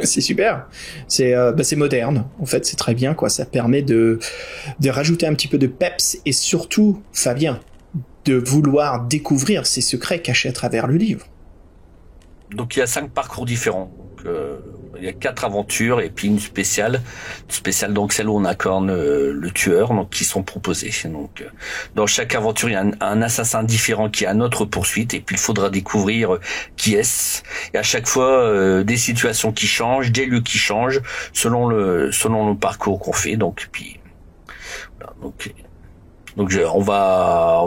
C'est super. C'est moderne. En fait, c'est très bien, quoi. Ça permet de rajouter un petit peu de peps et surtout, Fabien, de vouloir découvrir ces secrets cachés à travers le livre. Donc il y a 5 parcours différents. Donc, il y a 4 aventures et puis une spéciale. Donc celle où on incarne le tueur, donc qui sont proposées. Donc dans chaque aventure il y a un assassin différent qui est à notre poursuite et puis il faudra découvrir qui est-ce. Et à chaque fois des situations qui changent, des lieux qui changent selon le parcours qu'on fait. Donc puis voilà, donc on va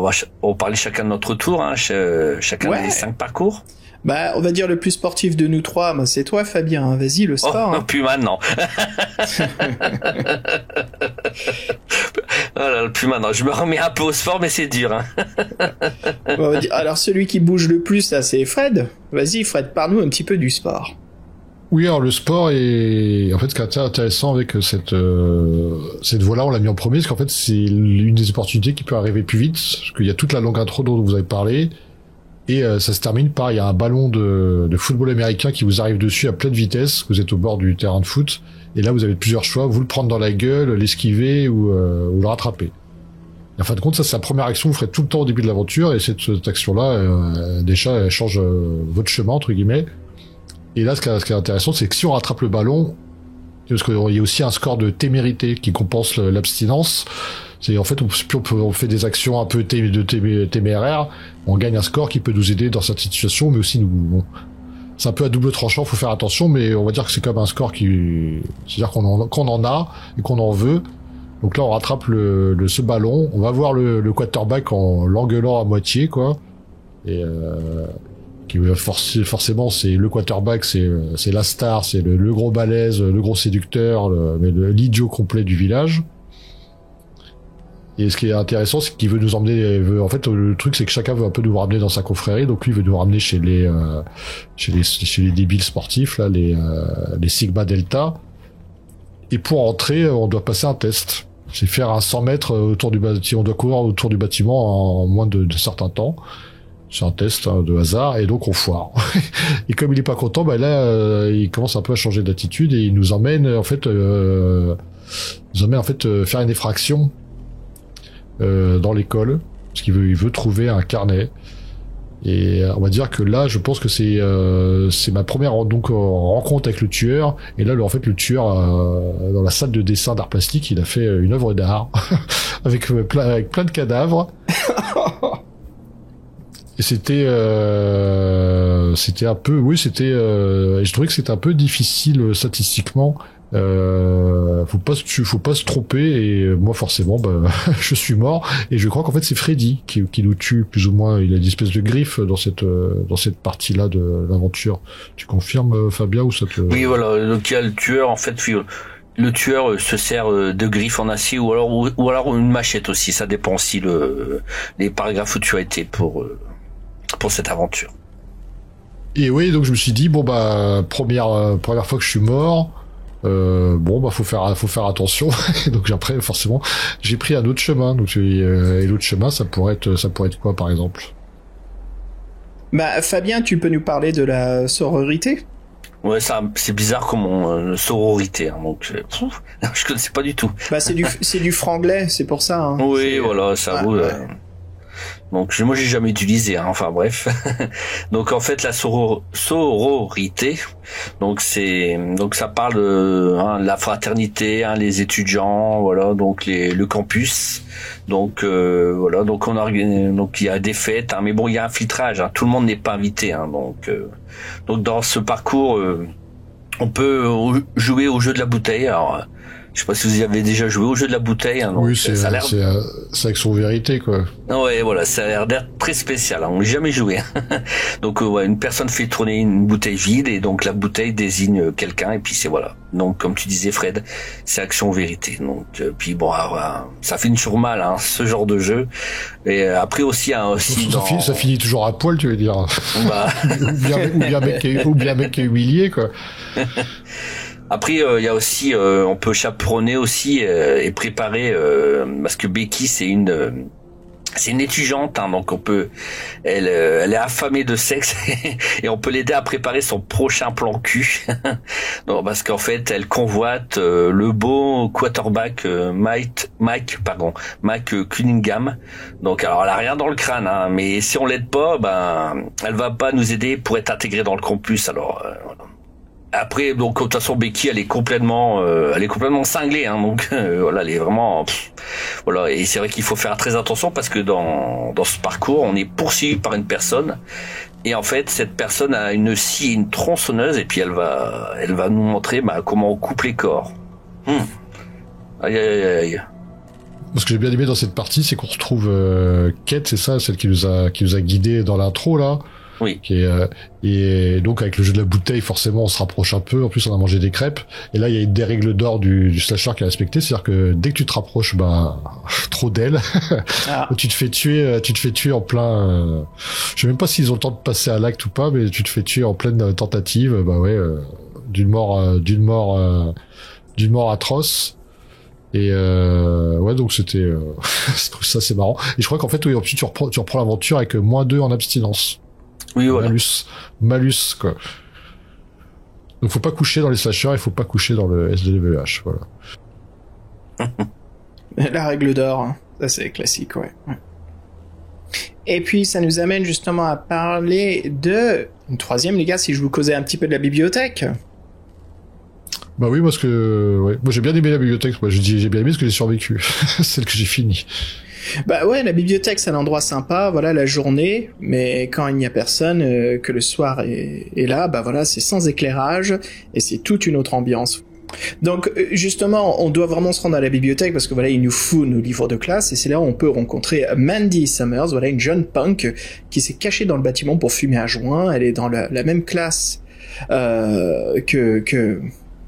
parler chacun de notre tour, hein, chacun des 5 parcours. Bah, on va dire le plus sportif de nous trois, bah, c'est toi, Fabien. Hein. Vas-y, le sport. Oh, plus maintenant. Voilà, le plus maintenant. Je me remets un peu au sport, mais c'est dur. Hein. On va dire, alors, celui qui bouge le plus, là, c'est Fred. Vas-y, Fred, parle-nous un petit peu du sport. Oui, alors le sport est en fait ce qui est intéressant avec cette voie-là, on l'a mis en premier, parce qu'en fait c'est une des opportunités qui peut arriver plus vite, parce qu'il y a toute la longue intro dont vous avez parlé. Et ça se termine par, il y a un ballon de football américain qui vous arrive dessus à pleine vitesse, vous êtes au bord du terrain de foot, et là vous avez plusieurs choix, vous le prendre dans la gueule, l'esquiver ou le rattraper. Et en fin de compte, ça c'est la première action que vous ferez tout le temps au début de l'aventure, et cette action-là, déjà, elle change votre chemin, entre guillemets. Et là, ce qui est intéressant, c'est que si on rattrape le ballon, parce qu'il y a aussi un score de témérité qui compense l'abstinence. C'est en fait, on fait des actions un peu téméraires, on gagne un score qui peut nous aider dans cette situation, mais aussi c'est un peu à double tranchant, faut faire attention, mais on va dire que c'est comme un score c'est-à-dire qu'on en a et qu'on en veut. Donc là, on rattrape ce ballon, on va voir le quarterback en l'engueulant à moitié, quoi. Et qui forcément, c'est le quarterback, c'est la star, c'est le gros balèze, le gros séducteur, l'idiot complet du village. Et ce qui est intéressant, c'est qu'il veut nous emmener. En fait, le truc, c'est que chacun veut un peu nous ramener dans sa confrérie. Donc lui veut nous ramener chez les débiles sportifs, là, les Sigma Delta. Et pour entrer, on doit passer un test. C'est faire un 100 mètres autour du bâtiment. On doit courir autour du bâtiment en moins de certains temps. C'est un test de hasard, et donc on foire. Et comme il est pas content, bah là, il commence un peu à changer d'attitude et il nous emmène en fait, faire une effraction. Dans l'école, parce qu'il veut trouver un carnet, et on va dire que là je pense que c'est ma première rencontre avec le tueur. Et là en fait le tueur dans la salle de dessin d'art plastique, il a fait une œuvre d'art avec plein de cadavres. Et c'était un peu, je trouvais que c'était un peu difficile statistiquement. Faut pas se tromper, et moi forcément je suis mort, et je crois qu'en fait c'est Freddy qui nous tue plus ou moins. Il a une espèce de griffe dans cette partie-là de l'aventure. Tu confirmes, Fabien, ou ça te... Oui, voilà, donc il y a le tueur, en fait, le tueur se sert de griffes en acier ou alors une machette aussi, ça dépend aussi les paragraphes où tu as été pour cette aventure. Et oui, donc je me suis dit première fois que je suis mort, faut faire attention. Donc après forcément j'ai pris un autre chemin. Donc et l'autre chemin, ça pourrait être quoi, par exemple? Bah Fabien, tu peux nous parler de la sororité? Ouais, ça c'est bizarre comme sororité, hein, donc je connaissais pas du tout. Bah c'est du franglais, c'est pour ça. Hein. Oui, voilà, ça vaut. Donc moi j'ai jamais utilisé, hein, enfin bref. Donc en fait la sororité, donc ça parle de la fraternité, hein, les étudiants, voilà, donc le campus. Donc voilà, donc donc il y a des fêtes, hein, mais bon il y a un filtrage, hein, tout le monde n'est pas invité, hein, donc dans ce parcours on peut jouer au jeu de la bouteille. Alors je sais pas si vous y avez déjà joué au jeu de la bouteille. Hein, donc, oui, c'est Action Vérité, quoi. Ouais, voilà, ça a l'air d'être très spécial. Hein, on n'a jamais joué. Donc, ouais, une personne fait tourner une bouteille vide et donc la bouteille désigne quelqu'un et puis c'est voilà. Donc, comme tu disais, Fred, c'est Action Vérité. Donc, puis bon, ça finit toujours mal, hein, ce genre de jeu. Et après aussi, ça finit toujours à poil, tu veux dire. Bah... ou bien mec qui est humilié, quoi. Après, il y a aussi, on peut chaperonner aussi et préparer, parce que Becky c'est une étudiante, hein, donc elle est affamée de sexe et on peut l'aider à préparer son prochain plan cul. Non, parce qu'en fait, elle convoite le beau quarterback Mike Cunningham. Donc, alors elle a rien dans le crâne, hein, mais si on l'aide pas, elle va pas nous aider pour être intégrée dans le campus. Alors, voilà. Après, donc de toute façon, Becky, elle est complètement cinglée, hein, donc voilà, elle est vraiment, voilà. Et c'est vrai qu'il faut faire très attention parce que dans ce parcours, on est poursuivi par une personne, et en fait, cette personne a une scie, une tronçonneuse, et puis elle va nous montrer comment on coupe les corps. Aïe aïe aïe. Ce que j'ai bien aimé dans cette partie, c'est qu'on retrouve Kate, c'est ça, celle qui nous a guidés dans l'intro là. Oui. Et donc avec le jeu de la bouteille, forcément, on se rapproche un peu. En plus, on a mangé des crêpes. Et là, il y a une des règles d'or du slasher qui est respectée, c'est-à-dire que dès que tu te rapproches, trop d'elle, tu te fais tuer en plein. Je sais même pas s'ils ont le temps de passer à l'acte ou pas, mais tu te fais tuer en pleine tentative. D'une mort atroce. Et ouais, donc c'était ça, c'est marrant. Et je crois qu'en fait, oui, ensuite tu reprends l'aventure avec -2 en abstinence. Oui, voilà. Malus, quoi. Donc faut pas coucher dans les slashers, il faut pas coucher dans le SDVH, voilà. La règle d'or, hein. Ça c'est classique, ouais. Et puis ça nous amène justement à parler de une troisième, les gars, si je vous causais un petit peu de la bibliothèque. Bah oui, parce que ouais, moi j'ai bien aimé la bibliothèque. Moi j'ai bien aimé parce que j'ai survécu, celle que j'ai finie. Bah ouais, la bibliothèque c'est un endroit sympa, voilà, la journée, mais quand il n'y a personne, que le soir est là, voilà, c'est sans éclairage et c'est toute une autre ambiance. Donc justement, on doit vraiment se rendre à la bibliothèque parce que voilà, il nous faut nos livres de classe et c'est là où on peut rencontrer Mandy Summers, voilà, une jeune punk qui s'est cachée dans le bâtiment pour fumer un joint. Elle est dans la même classe que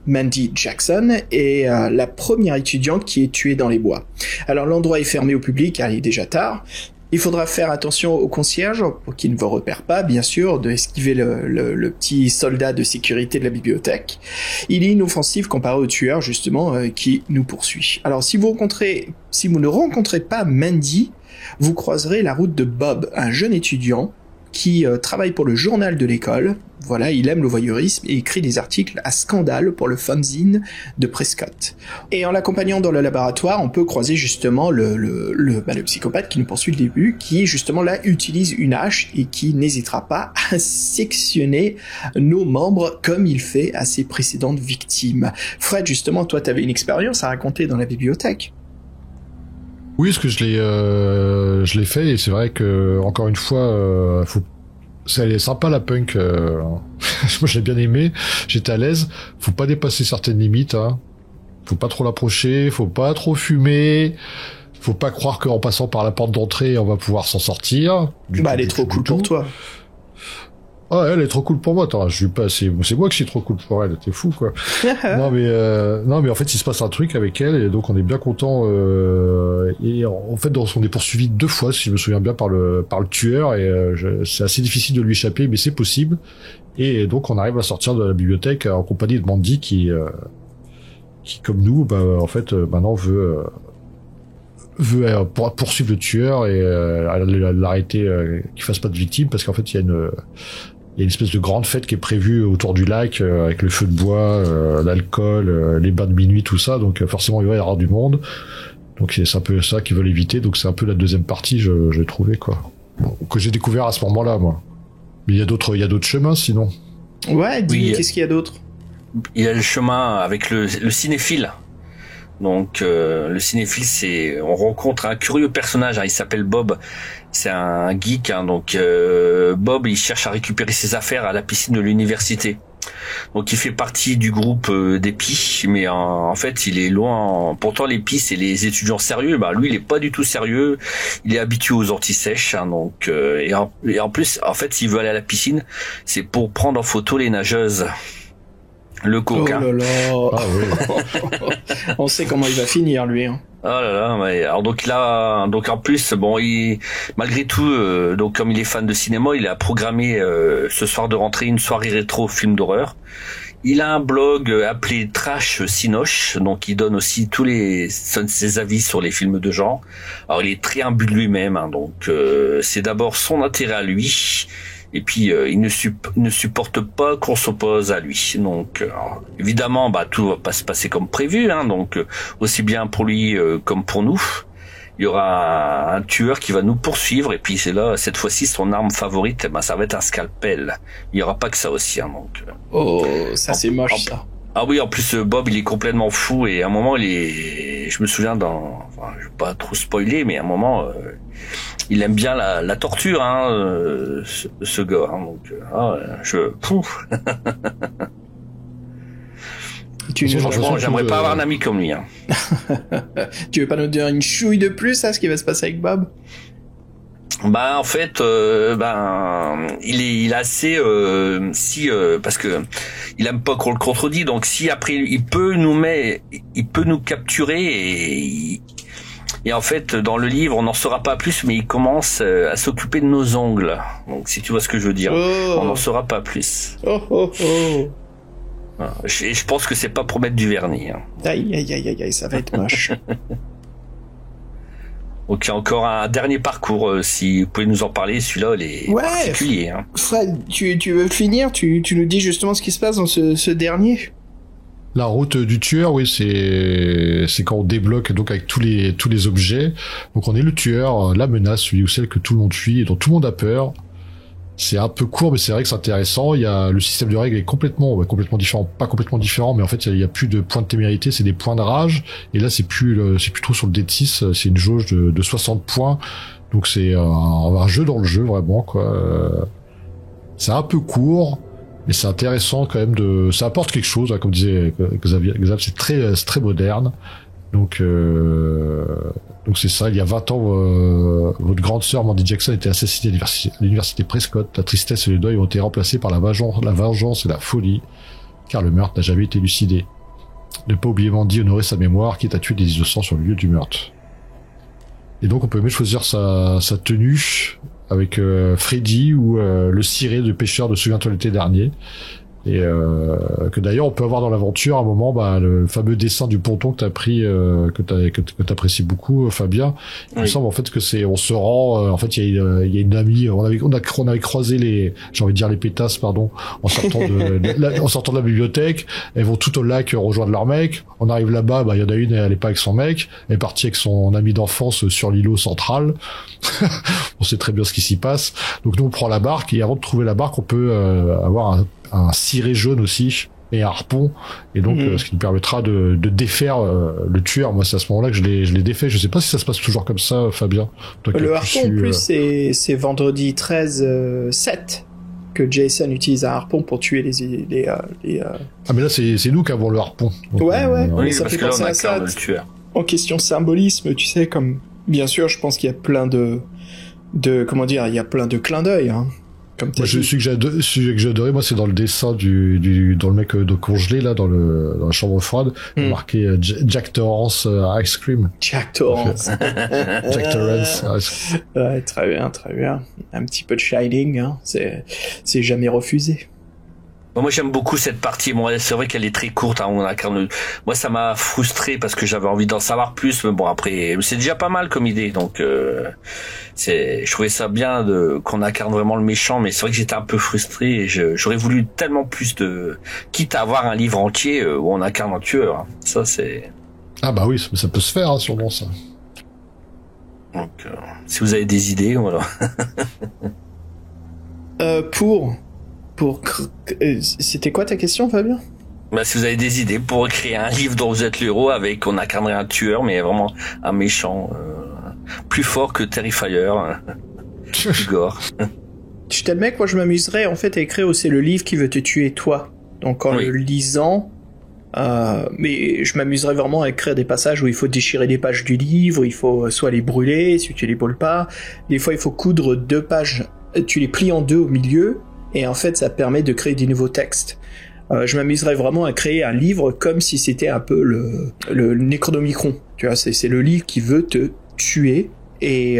Mandy Jackson est la première étudiante qui est tuée dans les bois. Alors l'endroit est fermé au public car il est déjà tard. Il faudra faire attention au concierge pour qu'il ne vous repère pas, bien sûr, de esquiver le petit soldat de sécurité de la bibliothèque. Il est inoffensif comparé au tueur, justement, qui nous poursuit. Alors si vous ne rencontrez pas Mandy, vous croiserez la route de Bob, un jeune étudiant qui travaille pour le journal de l'école. Voilà, il aime le voyeurisme et écrit des articles à scandale pour le fanzine de Prescott. Et en l'accompagnant dans le laboratoire, on peut croiser justement le psychopathe qui nous poursuit le début, qui justement là utilise une hache et qui n'hésitera pas à sectionner nos membres comme il fait à ses précédentes victimes. Fred, justement, toi t'avais une expérience à raconter dans la bibliothèque. Oui, parce que je l'ai fait et c'est vrai que encore une fois, elle est sympa la punk. Moi, je l'ai bien aimé. J'étais à l'aise. Faut pas dépasser certaines limites. Hein. Faut pas trop l'approcher. Faut pas trop fumer. Faut pas croire qu'en passant par la porte d'entrée, on va pouvoir s'en sortir. Elle est trop cool pour toi. Ah, elle est trop cool pour moi. Attends, je suis pas. C'est moi qui suis trop cool pour elle. T'es fou, quoi. non, mais en fait, il se passe un truc avec elle et donc on est bien content. Et en fait, on est poursuivi 2 fois, si je me souviens bien, par le tueur. Et c'est assez difficile de lui échapper, mais c'est possible. Et donc, on arrive à sortir de la bibliothèque en compagnie de Mandy, qui comme nous, en fait, maintenant veut poursuivre le tueur et l'arrêter, qu'il fasse pas de victime, parce qu'en fait, il y a une espèce de grande fête qui est prévue autour du lac, avec le feu de bois, l'alcool, les bains de minuit, tout ça. Donc forcément, il va y avoir du monde. Donc c'est un peu ça qu'ils veulent éviter. Donc c'est un peu la deuxième partie, j'ai trouvé quoi. Bon, que j'ai découvert à ce moment-là, moi. Mais il y a d'autres chemins sinon. Ouais, dis, Oui. qu'est-ce qu'il y a d'autre? Il y a le chemin avec le cinéphile. Donc le cinéphile, c'est on rencontre un curieux personnage, hein, il s'appelle Bob. C'est un geek, hein, donc Bob, il cherche à récupérer ses affaires à la piscine de l'université. Donc il fait partie du groupe des PI, mais en fait il est loin. Pourtant les PI c'est les étudiants sérieux, bah lui il est pas du tout sérieux. Il est habitué aux anti-sèches, hein, donc et en plus en fait s'il veut aller à la piscine, c'est pour prendre en photo les nageuses. Le Oh coquin. là là. Ah oui. On sait comment il va finir, lui. Hein. Oh là là, ouais. Alors donc là, donc en plus, bon, malgré tout, donc comme il est fan de cinéma, il a programmé ce soir de rentrée une soirée rétro film d'horreur. Il a un blog appelé Trash Cinoche, donc il donne aussi ses avis sur les films de genre. Alors il est très imbu de lui-même, hein, donc c'est d'abord son intérêt à lui. Et puis il ne supporte pas qu'on s'oppose à lui. Donc évidemment, bah tout va pas se passer comme prévu, hein, donc aussi bien pour lui comme pour nous. Il y aura un tueur qui va nous poursuivre et puis c'est là cette fois-ci son arme favorite, bah ça va être un scalpel. Il y aura pas que ça aussi, hein, donc. Oh, ça c'est moche, ça. Ah oui, en plus Bob il est complètement fou et à un moment je me souviens enfin, je vais pas trop spoiler, mais à un moment il aime bien la torture, hein, ce gars. Hein, donc pouf. Franchement, j'aimerais pas avoir un ami comme lui. Hein. Tu veux pas nous dire une chouille de plus à ce qui va se passer avec Bob? Bah en fait, il est assez parce que il aime pas qu'on le contredit. Donc si après il peut nous capturer et en fait dans le livre on n'en saura pas plus, mais il commence à s'occuper de nos ongles. Donc si tu vois ce que je veux dire, on n'en saura pas plus. Oh oh oh. Voilà. Je pense que c'est pas pour mettre du vernis. Hein. Aïe aïe aïe aïe, ça va être moche. Donc il y a encore un dernier parcours, si vous pouvez nous en parler, celui-là il est particulier. Hein. Fred, tu veux finir, tu nous dis justement ce qui se passe dans ce dernier. La route du tueur, oui, c'est quand on débloque donc avec tous les objets. Donc on est le tueur, la menace, celui ou celle que tout le monde fuit et dont tout le monde a peur. C'est un peu court, mais c'est vrai que c'est intéressant. Il y a le système de règles est complètement différent, pas complètement différent, mais en fait il y a plus de points de témérité, c'est des points de rage. Et là c'est plus trop sur le dé de 6, c'est une jauge de 60 points. Donc c'est un jeu dans le jeu vraiment quoi. C'est un peu court, mais c'est intéressant quand même ça apporte quelque chose, hein, comme disait Xavier, c'est très moderne. Donc c'est ça, il y a 20 ans, votre grande sœur Mandy Jackson était assassinée à l'université Prescott. La tristesse et le deuil ont été remplacés par la vengeance et la folie, car le meurtre n'a jamais été élucidé. Ne pas oublier Mandy, honorer sa mémoire, quitte à tuer des innocents sur le lieu du meurtre. Et donc on peut même choisir sa tenue avec Freddy ou le ciré de pêcheur de Souviens-toi l'été dernier. Et que d'ailleurs on peut avoir dans l'aventure à un moment le fameux dessin du ponton que t'as pris que t'apprécies beaucoup, Fabien. Il me semble en fait que on se rend en fait il y a une amie, on avait croisé les pétasses en sortant de la bibliothèque. Elles vont tout au lac rejoindre leur mec. On arrive là-bas, il y en a une, elle est pas avec son mec, elle est partie avec son ami d'enfance sur l'îlot central. On sait très bien ce qui s'y passe. Donc nous on prend la barque et avant de trouver la barque on peut avoir un ciré jaune aussi et un harpon, et donc ce qui nous permettra de défaire le tueur. Moi c'est à ce moment-là que je l'ai défait. Je sais pas si ça se passe toujours comme ça, Fabien. Le harpon en plus c'est vendredi 13/7 que Jason utilise un harpon pour tuer les Ah mais là c'est nous qui avons le harpon. Donc, ouais oui, mais ça fait penser à ça le tueur. En question symbolisme, tu sais, comme bien sûr je pense qu'il y a plein de comment dire, il y a plein de clins d'œil, hein. Comme moi, celui que j'ai adoré, moi, c'est dans le dessin dans le mec de congelé, là, dans la chambre froide, marqué Jack Torrance Ice Cream. Jack Torrance. Jack Torrance. Ouais, très bien, très bien. Un petit peu de Shining, hein. C'est jamais refusé. Moi j'aime beaucoup cette partie. Bon, c'est vrai qu'elle est très courte. Hein, on incarne. Moi ça m'a frustré parce que j'avais envie d'en savoir plus. Mais bon après c'est déjà pas mal comme idée. Donc je trouvais ça bien qu'on incarne vraiment le méchant. Mais c'est vrai que j'étais un peu frustré. Et j'aurais voulu tellement plus quitte à avoir un livre entier où on incarne un tueur. Hein. Ça c'est. Ah bah oui, ça peut se faire, hein, sûrement, ça. Donc, si vous avez des idées, voilà. C'était quoi ta question, Fabien? Bah, si vous avez des idées pour créer un livre dont vous êtes le héros, on incarnerait un tueur, mais vraiment un méchant plus fort que Terrifier, plus gore. Je t'admets que moi je m'amuserais en fait à écrire aussi le livre qui veut te tuer toi. Donc en le lisant, mais je m'amuserais vraiment à écrire des passages où il faut déchirer des pages du livre, il faut soit les brûler si tu les brûles pas. Des fois il faut coudre 2 pages, tu les plies en 2 au milieu et en fait ça permet de créer des nouveaux textes. Je m'amuserais vraiment à créer un livre comme si c'était un peu le Necronomicon. Tu vois, c'est le livre qui veut te tuer. Et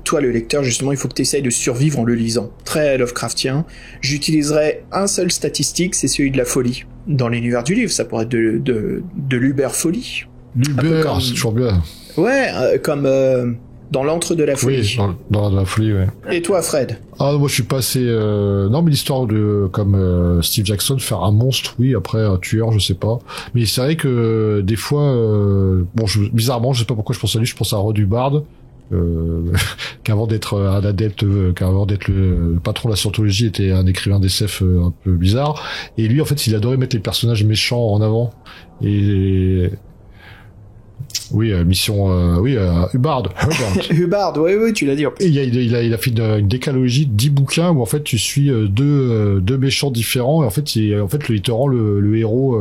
toi, le lecteur, justement, il faut que tu essayes de survivre en le lisant. Très Lovecraftien. J'utiliserai un seul statistique, c'est celui de la folie. Dans l'univers du livre, ça pourrait être de l'uber-folie. L'uber, c'est toujours bien. Ouais, comme dans l'antre de la folie. Oui, dans la folie, ouais. Et toi, Fred? Ah, moi, je suis pas assez... Non, mais l'histoire de, comme Steve Jackson, faire un monstre, oui, après un tueur, je sais pas. Mais c'est vrai que des fois... bizarrement, je sais pas pourquoi je pense à lui, je pense à Rod Hubbard. Qu'avant d'être un adepte, qu'avant d'être le patron de la scientologie, était un écrivain d'SF un peu bizarre. Et lui, en fait, il adorait mettre les personnages méchants en avant. Et oui, Hubbard. Hubbard, oui, tu l'as dit. Et il a fait une décalogie de 10 bouquins où en fait tu suis deux méchants différents et en fait il te rend le héros.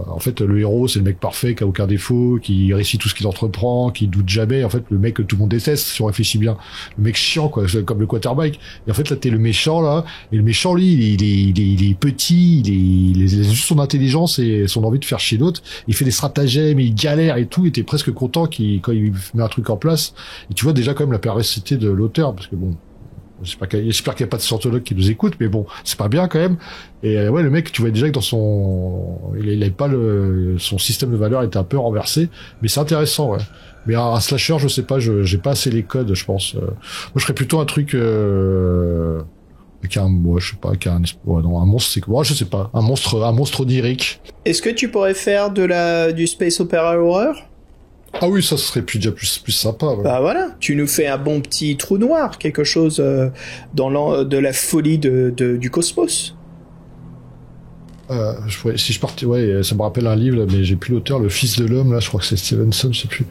En fait, le héros c'est le mec parfait qui a aucun défaut, qui réussit tout ce qu'il entreprend, qui doute jamais. En fait, le mec que tout le monde déteste, si on réfléchit bien, le mec chiant quoi, comme le quarterback. Et en fait là t'es le méchant là, et le méchant lui il est petit, il a juste son intelligence et son envie de faire chier l'autre. Il fait des stratagèmes, il galère et tout. Et t'es presque content quand il met un truc en place. Et tu vois déjà quand même la pérversité de l'auteur, parce que bon, j'espère qu'il n'y a pas de scientologue qui nous écoute, mais bon, c'est pas bien quand même. Et ouais, le mec, tu vois déjà que dans il avait pas son système de valeurs était un peu renversé, mais c'est intéressant, ouais. Mais un slasher, je sais pas, j'ai pas assez les codes, je pense. Moi, je ferais plutôt un truc avec un monstre, c'est quoi? Je sais pas, un monstre onirique. Est-ce que tu pourrais faire du space opera horror? Ah oui, ça serait déjà plus sympa. Ouais. Bah voilà, tu nous fais un bon petit trou noir, quelque chose de la folie du cosmos. Si je partais, ouais, ça me rappelle un livre, là, mais j'ai plus l'auteur, Le Fils de l'homme, là, je crois que c'est Stevenson, je sais plus.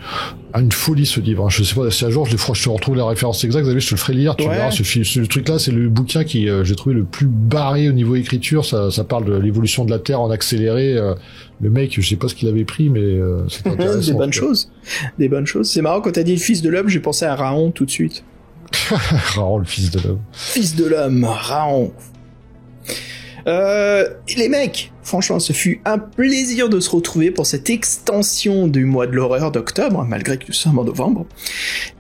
Une folie, ce livre, hein. Je sais pas, si un jour je te retrouve la référence exacte, je te le ferai lire, tu verras, ce truc-là, c'est le bouquin qui, j'ai trouvé le plus barré au niveau écriture, ça parle de l'évolution de la Terre en accéléré, le mec, je sais pas ce qu'il avait pris, mais, c'est intéressant. Des bonnes choses. C'est marrant, quand t'as dit Le Fils de l'homme, j'ai pensé à Raon tout de suite. Raon, le Fils de l'homme. Fils de l'homme, Raon. Les mecs, franchement, ce fut un plaisir de se retrouver pour cette extension du mois de l'horreur d'octobre, malgré que nous sommes en novembre.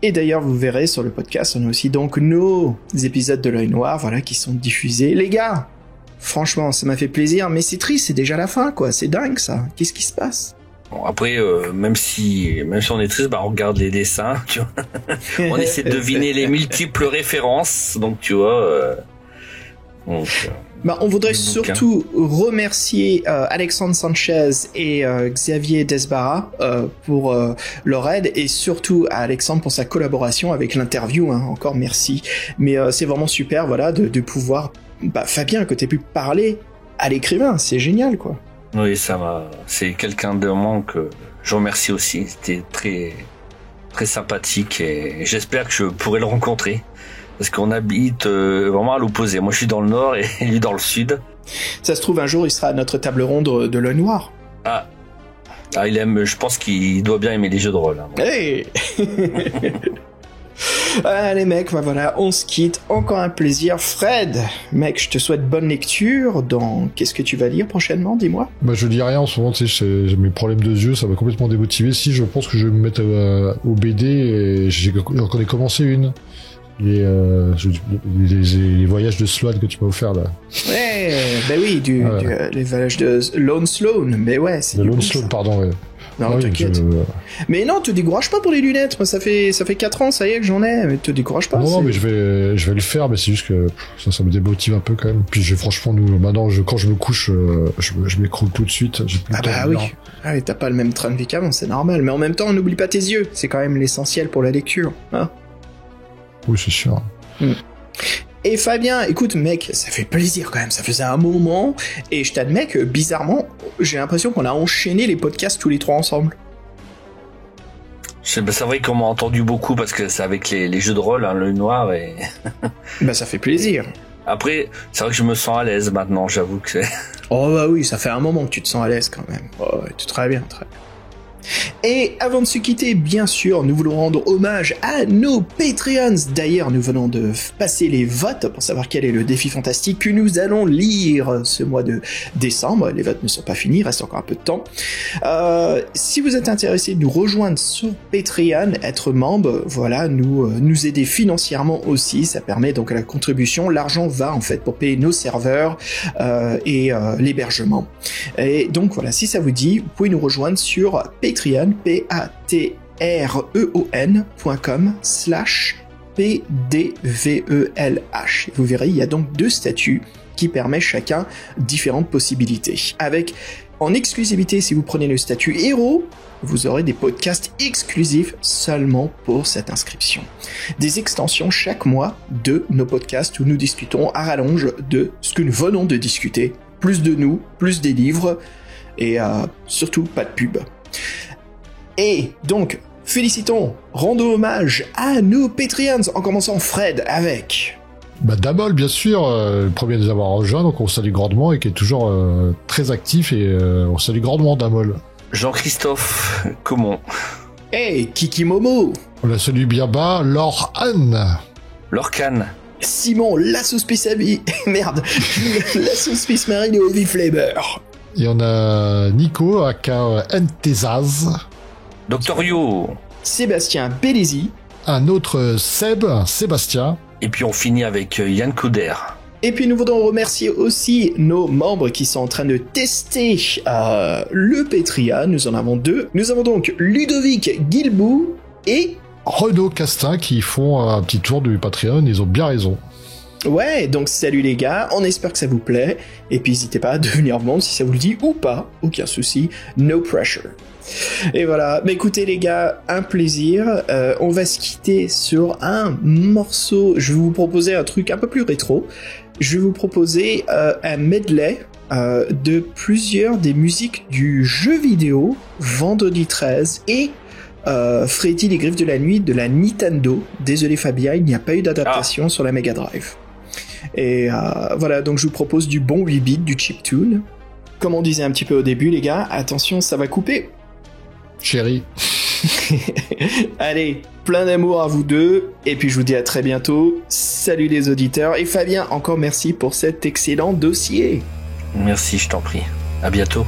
Et d'ailleurs, vous verrez sur le podcast, on a aussi donc nos épisodes de l'œil noir, voilà, qui sont diffusés. Les gars, franchement, ça m'a fait plaisir, mais c'est triste, c'est déjà la fin, quoi. C'est dingue, ça. Qu'est-ce qui se passe? Bon, après, même si on est triste, on regarde les dessins, tu vois. On essaie de deviner les multiples références, donc tu vois. On voudrait surtout remercier Alexandre Sanchez et Xavier Desbarra pour leur aide, et surtout à Alexandre pour sa collaboration avec l'interview, hein. Encore merci. Mais c'est vraiment super, voilà, de pouvoir... Fabien, que t'aies pu parler à l'écrivain, c'est génial, quoi. Oui, c'est quelqu'un de moi que je remercie aussi. C'était très, très sympathique et j'espère que je pourrai le rencontrer. Parce qu'on habite vraiment à l'opposé. Moi, je suis dans le nord et lui dans le sud. Ça se trouve, un jour, il sera à notre table ronde de l'œil noir. Ah, il aime. Je pense qu'il doit bien aimer les jeux de rôle. Hein. Hey. Allez, mec, voilà, on se quitte. Encore un plaisir. Fred, mec, je te souhaite bonne lecture. Qu'est-ce que tu vas lire prochainement, dis-moi? Je lis rien en ce moment, tu sais, j'ai mes problèmes de yeux, ça m'a complètement démotivé. Si, je pense que je vais me mettre au BD et j'en ai commencé une. Les voyages de Sloan que tu m'as offert là. Ouais, oui, les voyages de Lone Sloan, mais ouais, c'est de Lone Sloan, pardon, ouais. Non, Oui, t'inquiète. Mais non, te décourage pas pour les lunettes. Moi, ça fait 4 ans, ça y est, que j'en ai. Mais te décourage pas. Non, mais je vais le faire, mais c'est juste que ça me démotive un peu quand même. Puis franchement, maintenant, quand je me couche, je m'écroule tout de suite. J'ai plus le temps Bah de oui. lire. Ah, t'as pas le même train de vie qu'avant, c'est normal. Mais en même temps, n'oublie pas tes yeux. C'est quand même l'essentiel pour la lecture. Hein. Oui, c'est sûr. Et Fabien, écoute mec, ça fait plaisir quand même, ça faisait un moment, et je t'admets que bizarrement, j'ai l'impression qu'on a enchaîné les podcasts tous les trois ensemble. C'est vrai qu'on m'a entendu beaucoup parce que c'est avec les jeux de rôle, hein, le noir et. Bah ça fait plaisir. Après, c'est vrai que je me sens à l'aise maintenant, j'avoue que c'est. Oh bah oui, ça fait un moment que tu te sens à l'aise quand même. Oh, ouais, très bien, très bien. Et avant de se quitter, bien sûr, nous voulons rendre hommage à nos Patreons. D'ailleurs, nous venons de passer les votes pour savoir quel est le défi fantastique que nous allons lire ce mois de décembre. Les votes ne sont pas finis, il reste encore un peu de temps. Si vous êtes intéressé de nous rejoindre sur Patreon, être membre, voilà, nous aider financièrement aussi, ça permet donc à la contribution. L'argent va en fait pour payer nos serveurs et l'hébergement. Et donc voilà, si ça vous dit, vous pouvez nous rejoindre sur Patreon, patreon.com/pdvelh. Vous verrez, il y a donc 2 statuts qui permettent chacun différentes possibilités. Avec, en exclusivité, si vous prenez le statut héros, vous aurez des podcasts exclusifs seulement pour cette inscription. Des extensions chaque mois de nos podcasts où nous discutons à rallonge de ce que nous venons de discuter. Plus de nous, plus des livres, et surtout pas de pub. Et donc, félicitons, rendons hommage à nos Patreons, en commençant Fred avec... Bah Damol, bien sûr, le premier de nous avoir rejoint, donc on salue grandement et qui est toujours très actif et on salue grandement Damol. Jean-Christophe Comon. Hey, Kiki Momo. On la salue bien bas, Laure Anne. Lorcan. Simon, la sauce Space merde, la sauce Space Marine et Ovi Flavor. Et on a Nico, aka Ntezaz. Doctorio. Sébastien Bélézy. Un autre Sébastien. Et puis on finit avec Yann Couder. Et puis nous voudrons remercier aussi nos membres qui sont en train de tester le Patreon. Nous en avons 2. Nous avons donc Ludovic Guilbou et... Renaud Castin qui font un petit tour du Patreon, ils ont bien raison. Ouais, donc salut les gars, on espère que ça vous plaît, et puis n'hésitez pas à devenir membre si ça vous le dit ou pas, aucun souci, no pressure. Et voilà, mais écoutez les gars, un plaisir, on va se quitter sur un morceau, je vais vous proposer un truc un peu plus rétro, je vais vous proposer un medley de plusieurs des musiques du jeu vidéo Vendredi 13 et Freddy les Griffes de la Nuit de la Nintendo. Désolé Fabien, il n'y a pas eu d'adaptation sur la Mega Drive. Et voilà, donc je vous propose du bon 8 bits, du chiptune. Comme on disait un petit peu au début les gars, attention ça va couper. Chérie. Allez, plein d'amour à vous deux, et puis je vous dis à très bientôt. Salut les auditeurs, et Fabien, encore merci pour cet excellent dossier. Merci, je t'en prie. À bientôt.